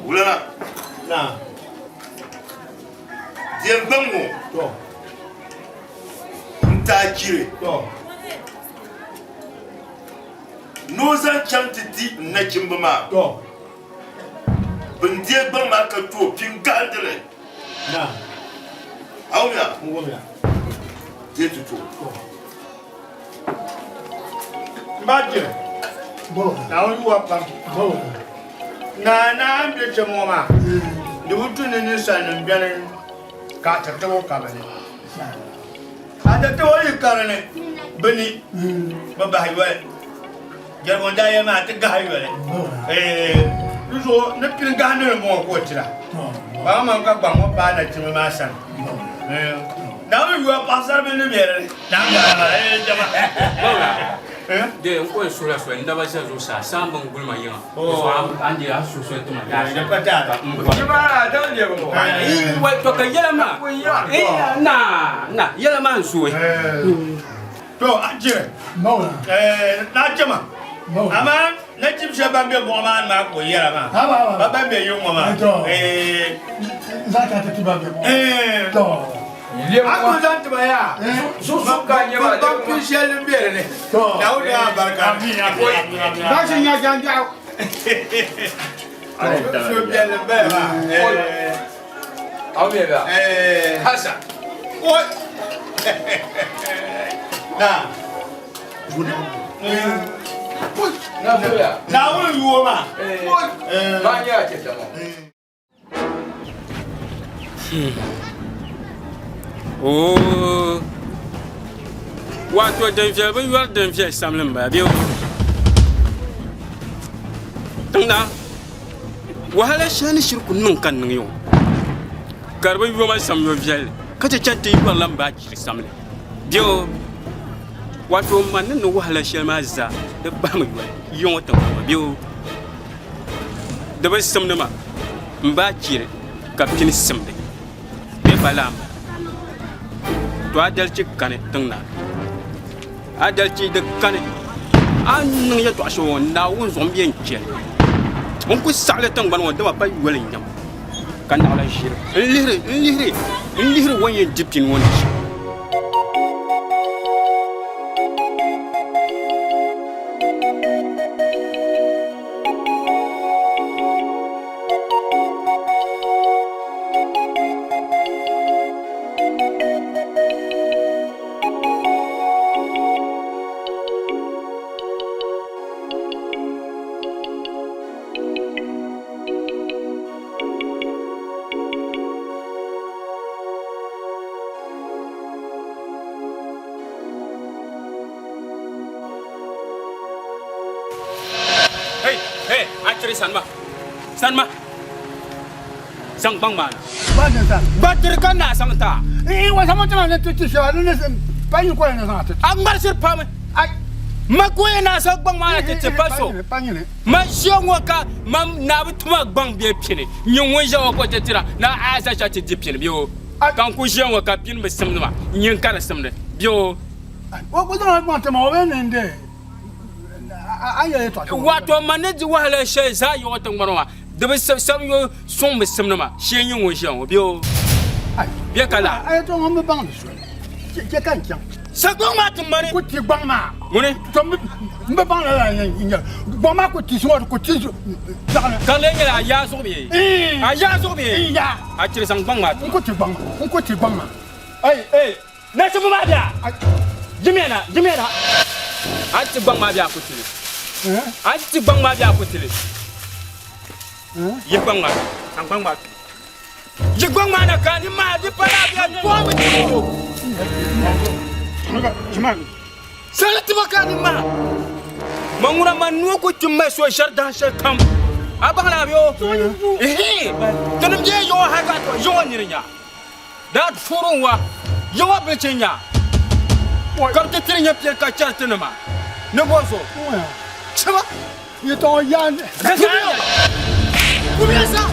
Wula. Dia bango. To. Nta kire. To. Nozan chantiti na kimbama. To. Bindie ban ma ka to pingandre. Awya. Ngomya. Dia tutu. Mbadje. Bo. Na wani wa pam. Bo. Na ambe chemoma. Ndi butu ni sanin bianen ka tattawo ka bane. Ada tawo yi karane bani baba haywa. Jarbo da ya ma ta ga haywa. Duzo na kin ga ne mo ko tira. Ba ma ka ba mo ba na timi ma san. Na mi wa pasar be ne mere. Na ga jama. De ko sura so ndaba sa zo sa sambon gulma yin. So ande a so so tuma da. Da pata. Jima da ne ko. Wa to ka yelama. Na yelama so. To ajire. Maula. Na jama. Ama na chim shaban be mo man ma ko yera ma. Ba ba be yo mo ma. Za ka ta tiba be mo. To. Aku zan tiba ya. So ka nya ba. Ba ku shelin be ne. Dauda barka. Ba shi ya jan ja. So be le be ba. Au be ba. Hasa. Oi. Na. Na fuya. Na wuri yuwo ma. Ba nya ce ta mo. Oh. Wato dan fiye bin yuwar dan fiye samlin ba biyo. Tunda. Wahala shani shirkun nun kan nun yau. Garba yuwa ma samyo fiye. Kace canta yi wallan ba ki samlin. Biyo. Wato manin no wahala shani ma za da ba mu yuwa wata ba biyo. Da ba samna ma. Mba kire ka pini samde. Be balam. To adalci kane tungna adalci da kane an nan ya to asho na won zombiyan ke mun ku sale tan ban wanda ba yuwalin yam kan da ala shir lihre wani dipin wani Sanma sang bang mana batir kan na sang ta wa sama tana ne tuti shi ne banyi ko ne sang ta ang marsir pam ai makoy na sang bang mana te paso ma shongo ka mam na butuma bang be pine nyon jawo ko te tira na asa cha te dipine bio kan ku shongo ka pin be samma nyin kana samne bio wa ko da ma ta ma we ne nde aye to wato manaji wahala shay za yo wata marwa da ba sam yo son be samna ma shen yin wo shan wo bio ai biya kala aye to ngam bang so ke kan kyang sagon ma tun mare ku ti bang ma mune to mbe bang la nya bang ma ku ti so ku ti kala nya ya so bi a ya so bi ya a tire sang bang ma ku ti bang ma ai na su ma da jimena a ti bang ma da ku ti a ti bang ma da ku ti ye bang ma sang bang ma ye bang ma na kan ma di para bi ko mi Cuma, saya tiba kali ma. Mangura manu ko cuma so sharda shakam. Abang la bio. Tanam je yo ha ka to yo nyirinya. Da furun wa yo becenya. Kam te tinya pye ka chartena ma. Ne bozo. Cuma, ye to yan. Combien ça?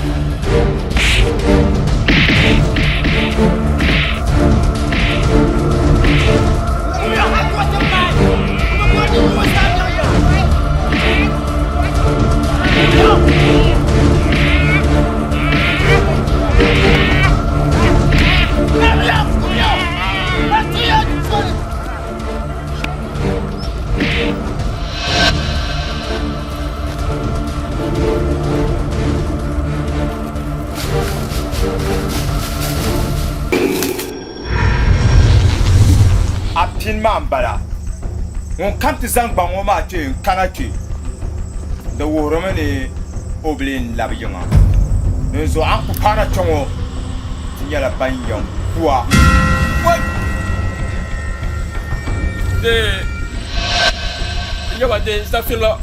Apin mambala. On kamti zang bang o ma tu kana tu. De worome ni oblin labiyanga. Ne zo an ku kana chongo. Tinya la banyong kwa. Ye wa de sa filo.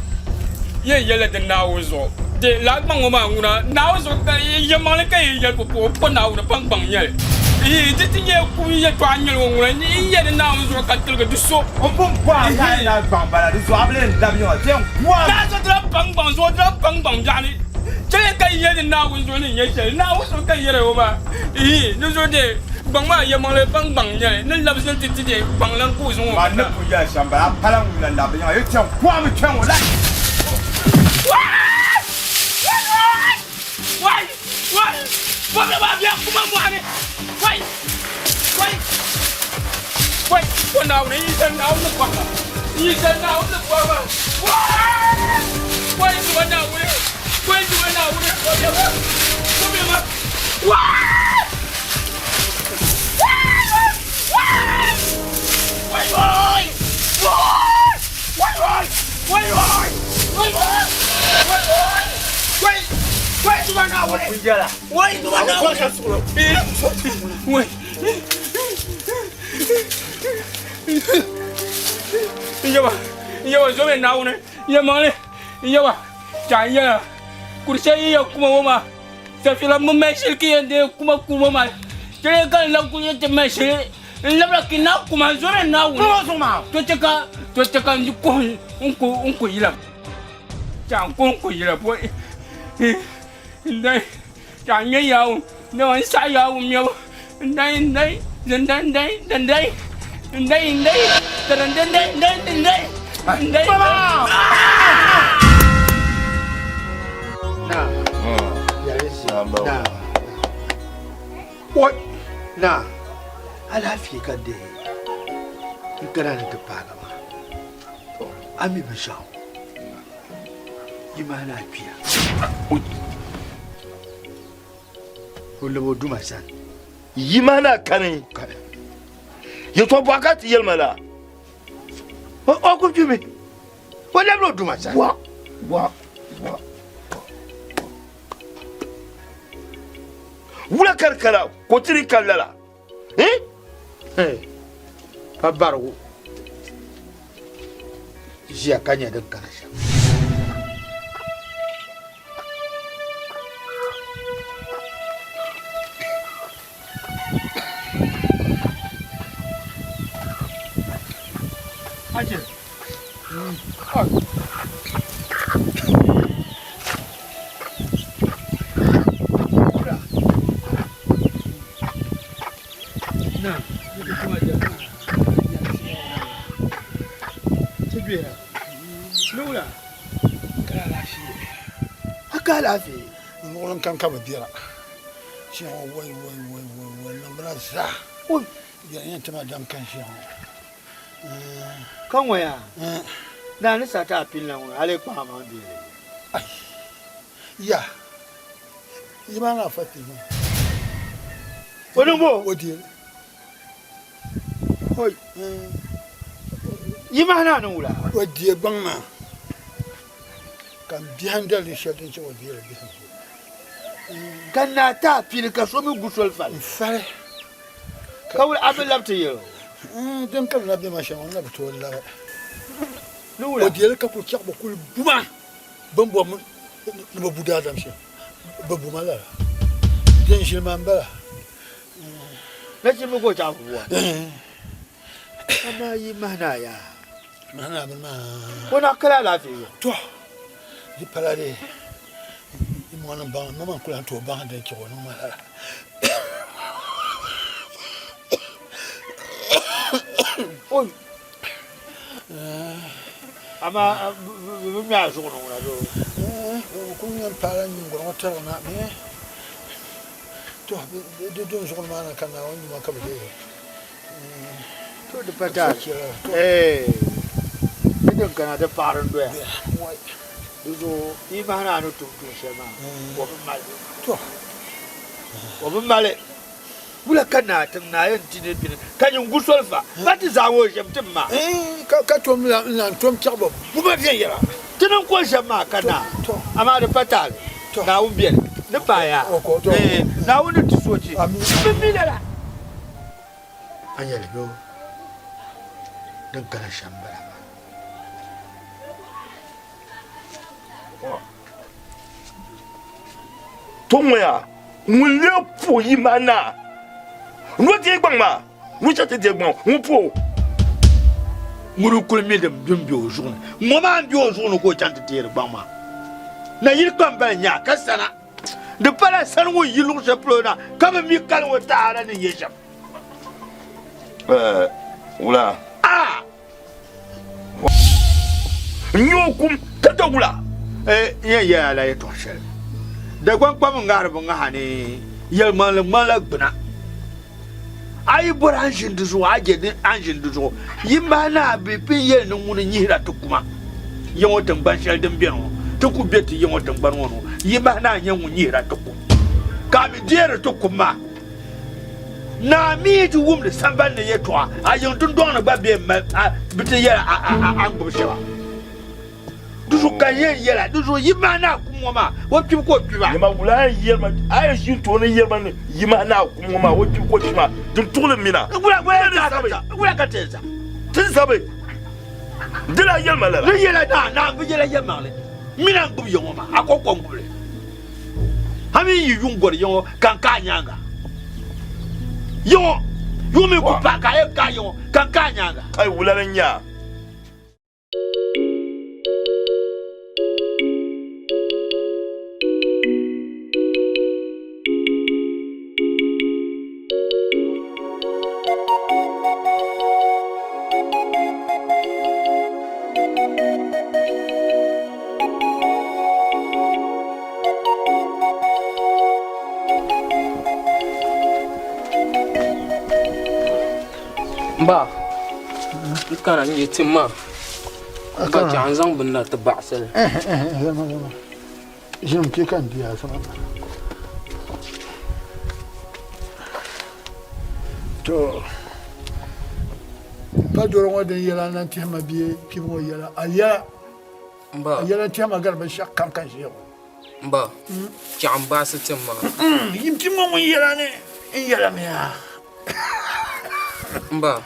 Ye yele de nawo zo. De la bang o ma nguna nawo zo ka ye male ka ye ko nawo na bang bang ye. Titi ye ku ye to anyel ngura ni ye de nawo zo ka tilga du so. On pom kwa na bang bala du zo ablin labiyanga. Tiang kwa. Na zo dra bang bang jani. Jale ka ye de nawo zo ni ye che nawo zo ka ye re o ba. Ni zo de bang ma ya mang le bang bang nya ne la bsen ti ti bang lan ku so ma ne ku ya shamba a pala mu la ba ya tian kwa mu tian wo lai wai wa me ba bia kuma mo ane wai ko na ne yi san na ne kwa yi san na ne kwa ba wai du na wo ko ya ba ko me ma Iya zo me nawo ne iya male iya ba jaya kurse iya kuma mama safila mu meshil ki ende kuma ma jere kan la ku yete meshil labra kina kuma zo me nawo to cheka ni ko yila jang ko yila boy ndai jang yawo ne wan sa yawo myo ndai What? Na, alafi ka de. Ikara na tapaga ma. Ami bishao. Imana pia. Ulabo duma san. Yimana kani. Yo to bakati yelmala. O ko jumi. Wala blo duma san. Wa. Wula karkara ko tiri kallala. Pabargo. Jia kanya da karasha. Ajin. Lula. Akala fi. Ngolon kan ka badira. Shi wai lambra sa. Oi, ya yin tama dam kan shi. kan waya. Na ni sata pinlan wa ale kwa ma bi. Ai. Ya. Yima na fati ma. Onumbo. Odi. Oi. Yima na no wula. Odi bang na. Kan bihandal ni shadin ci odi la bihan. Kan na ta pin ka so mi gusol fal. Fare. Kawul abin labta yau. Dem kan na be ma sha wannan ba to wallahi. Nula. Odi la ka pour tiak bokul buma. Bambo mo no buda dam shi. Babu mala. Den shi man ba. Na ci mu ko ta kuwa. Amma yi mana ya. Mana ba ma. Ko na kala lafiya. To. Di palade. Mo na ba mama kula to ba da ki wono mala. Oi. Ama mi a zo no na do. Ko yan para ni ngoro ta na me. To de don zo ma na kana wani ma ka bade. To da fata. Idan kana da farin doya. Duzo imana no to shema. Ko mal. To. Ko mal. Bula kana na yan tine bin kanyin gusol fa bati zawo shemtin ma ka to mi na to mchabo buba bien yara tinan ko shema kana amma da fatal na umbiyan da baya na wani tusoci bin la anyal go dan kana shambara Tomoya, mulle po yimana. No die gbang ma. No chate die gbang, on po. Muru kulmi dem bimbi o jour. Moma bi o jour ko chante tier gbang ma. Na yir kamba nya kasana. De pala san wo yilu je plona, comme mi kal wo taara ni yesham. Wula. Nyokum tata wula. Ya la ya to shel. Da gwan kwam ngar bu ngahani yel mala gbna. Ai bor anjin du zo aje din anjin du zo. Yimba na be pin yel no mun nyira to kuma. Yongo tamban shel din bieno. To ku beti yongo tamban wono. Yimba na nyangu nyira to ku. Ka mi diere to kuma. Na mi ju wum de samban ne yetwa. Ayon tun don na ba be biti yela angbo shewa. Duzu kaye yela duzu yimana kumoma wopi ko piba yima wula yelma ay shin to ne yelma ne yimana kumoma wopi ko piba dun tule mina wula ka teza tin sabe dila yelma la yela na bu yela yelma le mina ngum yongoma akoko ngule hami yiyun gor yongo kan ka nyanga yo mi ku pa ka e ka yo kan ka nyanga ay wula la nya Ba, kana ni timma. Ba jan zang bunna ta ba'sal. Zama. Jim ke kan dia sama. To. Ba doro wa den yela nan ti ma biye ki mo yela. Aya. Ba. Yela ti ma garba shak kan kan shi. Ba. Jan ba su timma. Yim ti mo yela ne. Yela me ya. Ba.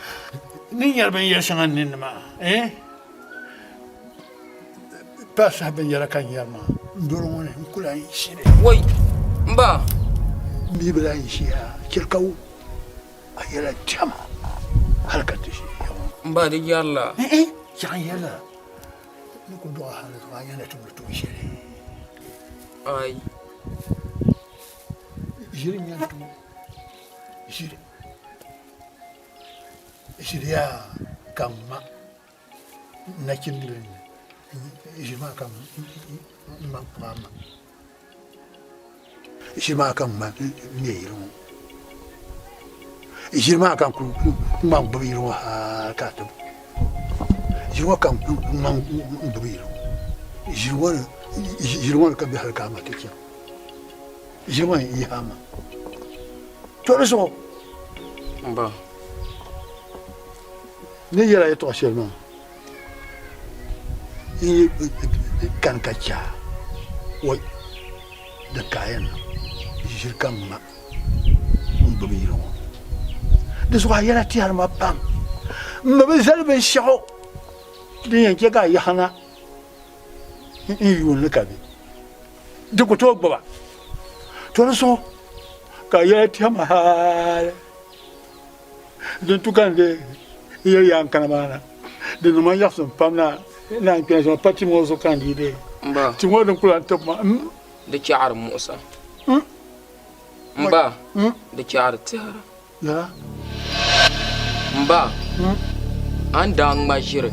Ni yar ben yashan nin ma pas ha ben yara kan yar ma ndoro woni kula yi shire wai ba mi bla yi shiya kirkaw ayala tama halka tishi ba da yalla ya yala ni ko do hala to ayana to shire ai shire nyan to shire Jiria kama na kindren jima kam mama jima kam ma nyeiro jima kam ku mam biro ha kato jima kam mam biro jima ka bi halka ma kike jima yama to reso ba ne yɛrɛ ye tɔgɔ sɛlima i ye kan ka ca wa da kayan jiri kan ma n bɛ yiri ŋɔ de sɔgɔ a yɛrɛ ti hali ma pam mɛ bɛ zɛli bɛ sɛgɔ de yɛn kɛ k'a yahana n yuun ne ka bi de ko t'o gbaba tɔrɔ sɔgɔ k'a yɛrɛ ti ma haale den tu kan de yang kana mana de no man yakson pamna na pension pati mo so candidate ba ti mo don kula top ma de chaar musa ba de chaar tara ya ba an dang ma jire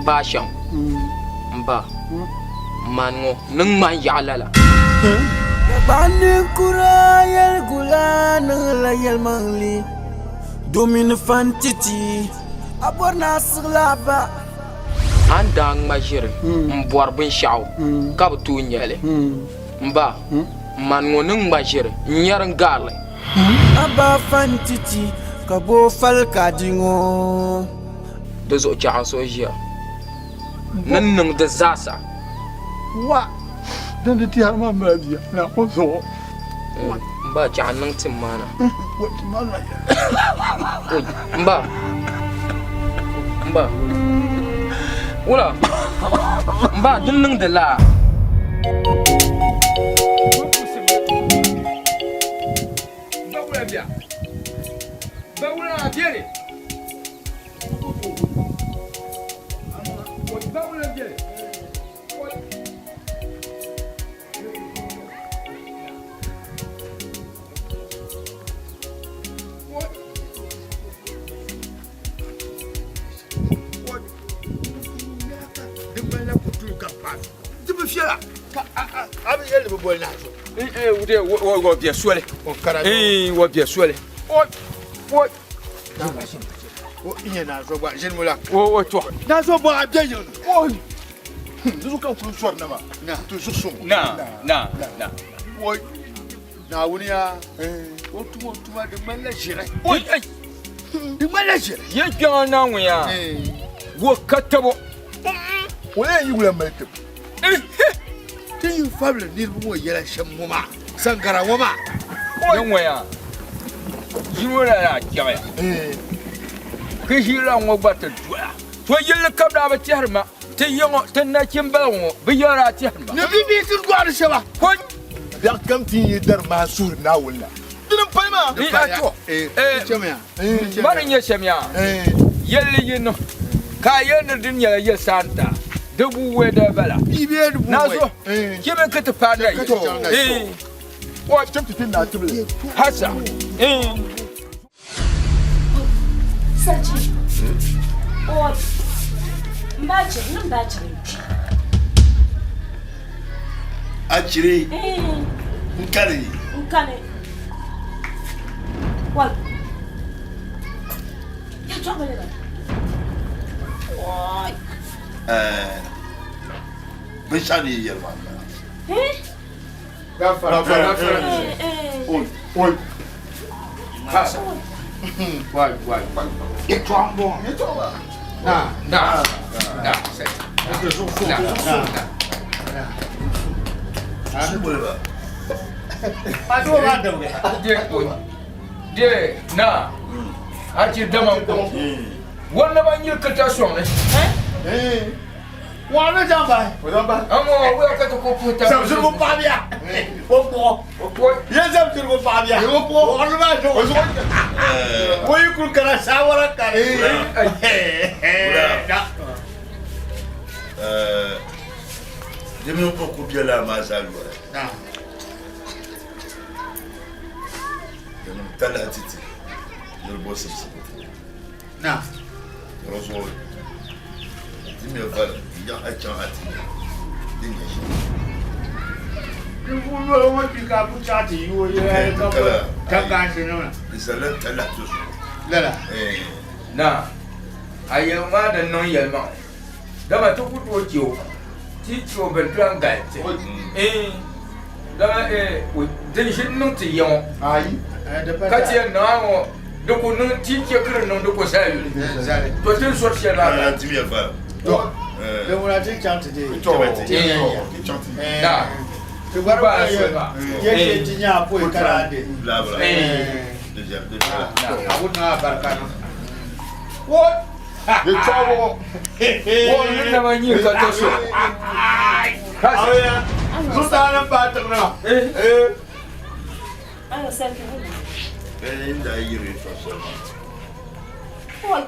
ba sham ba mango nang man yalala bani kura yel gula nang la yel mangli domine fantiti aborna siglaba an dang ma jire mbor bin shaw ka bu tu nyele mba man ngo nang ma jire nyar ngal aba fantiti ka bo fal ka dingo de zo ja so jia nan nang de zasa wa dan de ti har ma ma biya na ko so mba ja nang timana wa timana mba Ula Mba dun de la fiera. Abi yele bo boy na so. Ude wo bia suele. O kara. Wo bia suele. O inye na so gba jeni mo la. o to. Na so bo abia yin. O. Nous quand tu sois na ma. Na toujours son. Na. O. Na wunia o tuma de mala jere. O ai. De mala jere. Ye gyan na wen ya. Wo katabo. O le yi wula mala tabo. Tin yu fable ni bu yela shamuma. Sangara wama. Yan wen ya. Jiwora ya jaya. Ke hira ngo bata dua. To yele kabda ba tiharma. Te yongo te na kimbalongo. Bi yara tiharma. Ne bibi sur gwar shaba. Ko ya kam tin yi dar masur na wala. Dinin paima. Ni ato. Chemya. Mari nye chemya. Yele yino. Ka yene dunya ye santa. Debu we de bala. Bibi debu. Nazo. Kime kete pada yi. Wa chemti tin na tibule. Hasa. Sarki. O mbache, nan mbache. Achiri. Nkari. Wal. Ya chwa le ba. Oi. Bishani yerma. Gafara. Oi. Hasa. Wai. Etwambo. Na. De na. Achi dama ko. Wonna ba nyir kata so ne. Wana jamba. Amo we ka to ko puta. Samsur ko pabia. Opo. Ya samsur ko pabia. Opo. Wana ba jo. Wo yukul kana sawara kare. Demi ko ko biela ma salwa. Na. Demi tala titi. Le boss c'est. Na. Rozo. Demi vala. Ya achan ati. Dinga shi. Wo wo bi ka bu chati yo ye ka ka ka shi no. Isala tala to. Lala. Na. Ayama da non yelma. Dama to ku to jiyo. Ti to ben plan gaite. Da den shi nun ti yon. Ai. Kati na wo do ko nun ti ke kire nun do ko sai. To tin so shi na. Demi vala. Le wona ti chanti de. Da. Ti gwaru ba ye ti nya po karade. Bla bla. Déjà. Na wona barka no. What? The trouble. Wo na ma nyir ka to so. Aya. Sultan ba ta na. Ayo sarki. Inda yiri to so. Oi.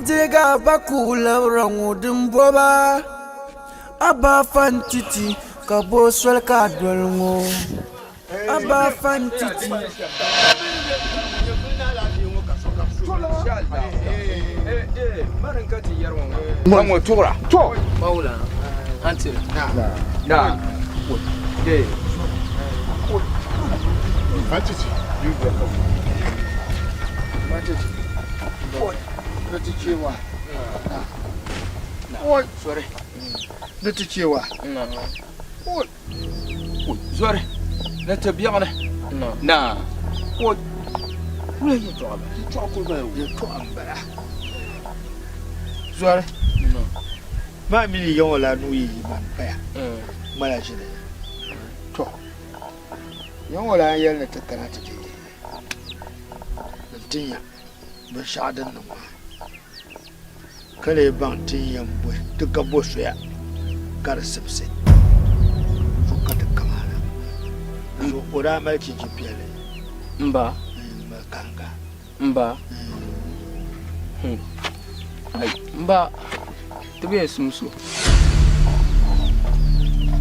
Diga bakula rangudin boba aba fantiti kabo swel ka dolngo aba fantiti Mamo tura. To. Maula. Antil. Na. De. Matiti. You welcome. Matiti. What? Matiti wa. Oi, sorry. na ta cewa zore na ta biya na ko kula ya to ba to ko ba ya to ambara zore ma mini yawa la nuyi ban baya mala shi ne to yawa la yan ta karata ce tinya ba shadan nan ma kare ban tinyan bo duka bo soya kar sibse ka ta kamala so ora ma ci jipiale mba makanga mba ai mba tibe sumsu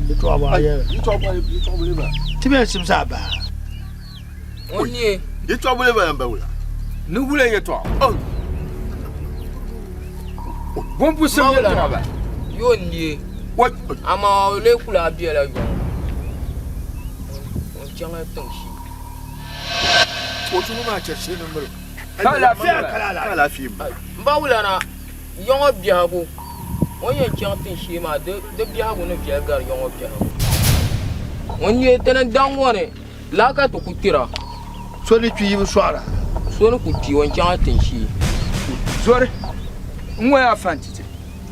ito aba ya tibe simsa ba onye ito abule ba yamba wula ni wula ya to bon pusim ya to ba yo nie what ama le kula biela yo on janga tongshi ko tunu ma cerce nan mur ka lafiya ka lafiya mba wula na yongo biago onye janga tongshi ma de biago no biagar yongo biago onye tena dangone la ka to kutira so ni tuyi swara so ni kuti on janga tongshi zore nwa ya fantite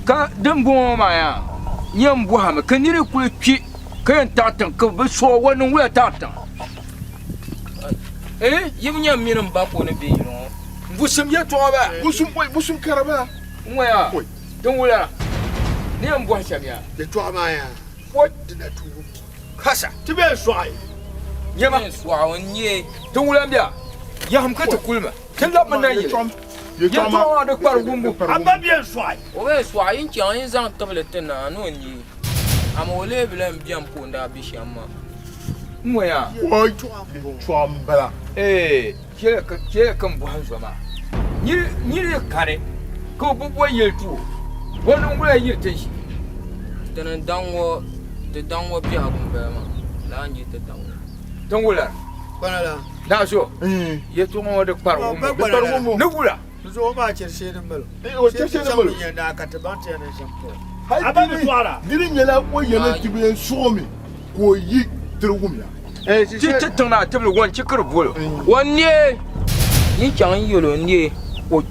ka dimbo ma ya nyam bu ha me ka nire ku twi ka yan tatan ka ba so wannan waya tatan yim nyam minim ba ko ne be no busum ya to ba busum karaba nwa ya don wula ne yan bu ha shamiya da to ma ya what dina tu kasa tibe swai yama swa onye don wula biya ya ham ka ta kulma kan labban nan yi ya to da kwar gumbu aba bien swai o be swa yin chan yin zang table tena no ni ama ole bilam biam ko nda bishama nwa ya oi chwambala ke kan bu han zama ni kare ko bu bo yeltu wannan wula yi ta shi tena dango te dango biya gumbe ma la ni te dango don wula bana la na so ya to mo da kwar gumbu na wula zo ba cerce nan balo o cerce nan balo ya da ka tabanta yana shampo aba bi swara dirin yala ko yala tibe somi ko yi turgum ya ci tana tabul wan ci karbul wonne yin chan yolo ne o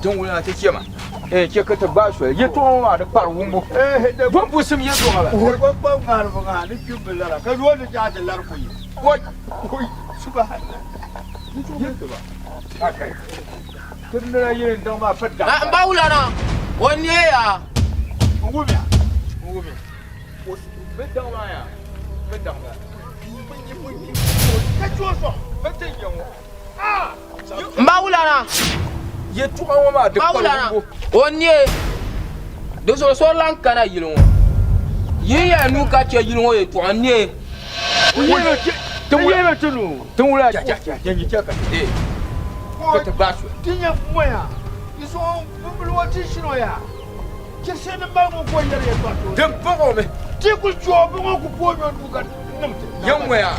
don wula ta ce ma ke ka ta ba so ya to ma da kwar gumbu don busum ya to ala ko ba ngar ba ga ni kibla ka zo da ja da lar kuyi ko subhanallah ni to ba okay tun da yin dan ba fadda ba wula na wonne ya ngumi o bedda ma ya bedda ma ka joso bedda yanwo mba wula na ye tuwa ma de ko onye de so lan kana yilon yi ya nu ka che yilon ye to onye tun wula ja yangi ka ka ta ba su tinya moya iso bubulwa tishino ya kese na ba mo ko yare to dan fago me ti ku jobu mo ku po yo du ka namte yan waya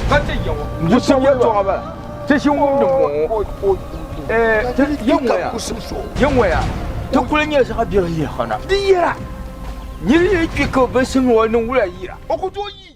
ka ta yawo musun ya to ba ta shi mun da mo yan waya ta kullun ya saka biyar ya kana diyara ni ne ki ko ba sun wannan wura yira o ku to yi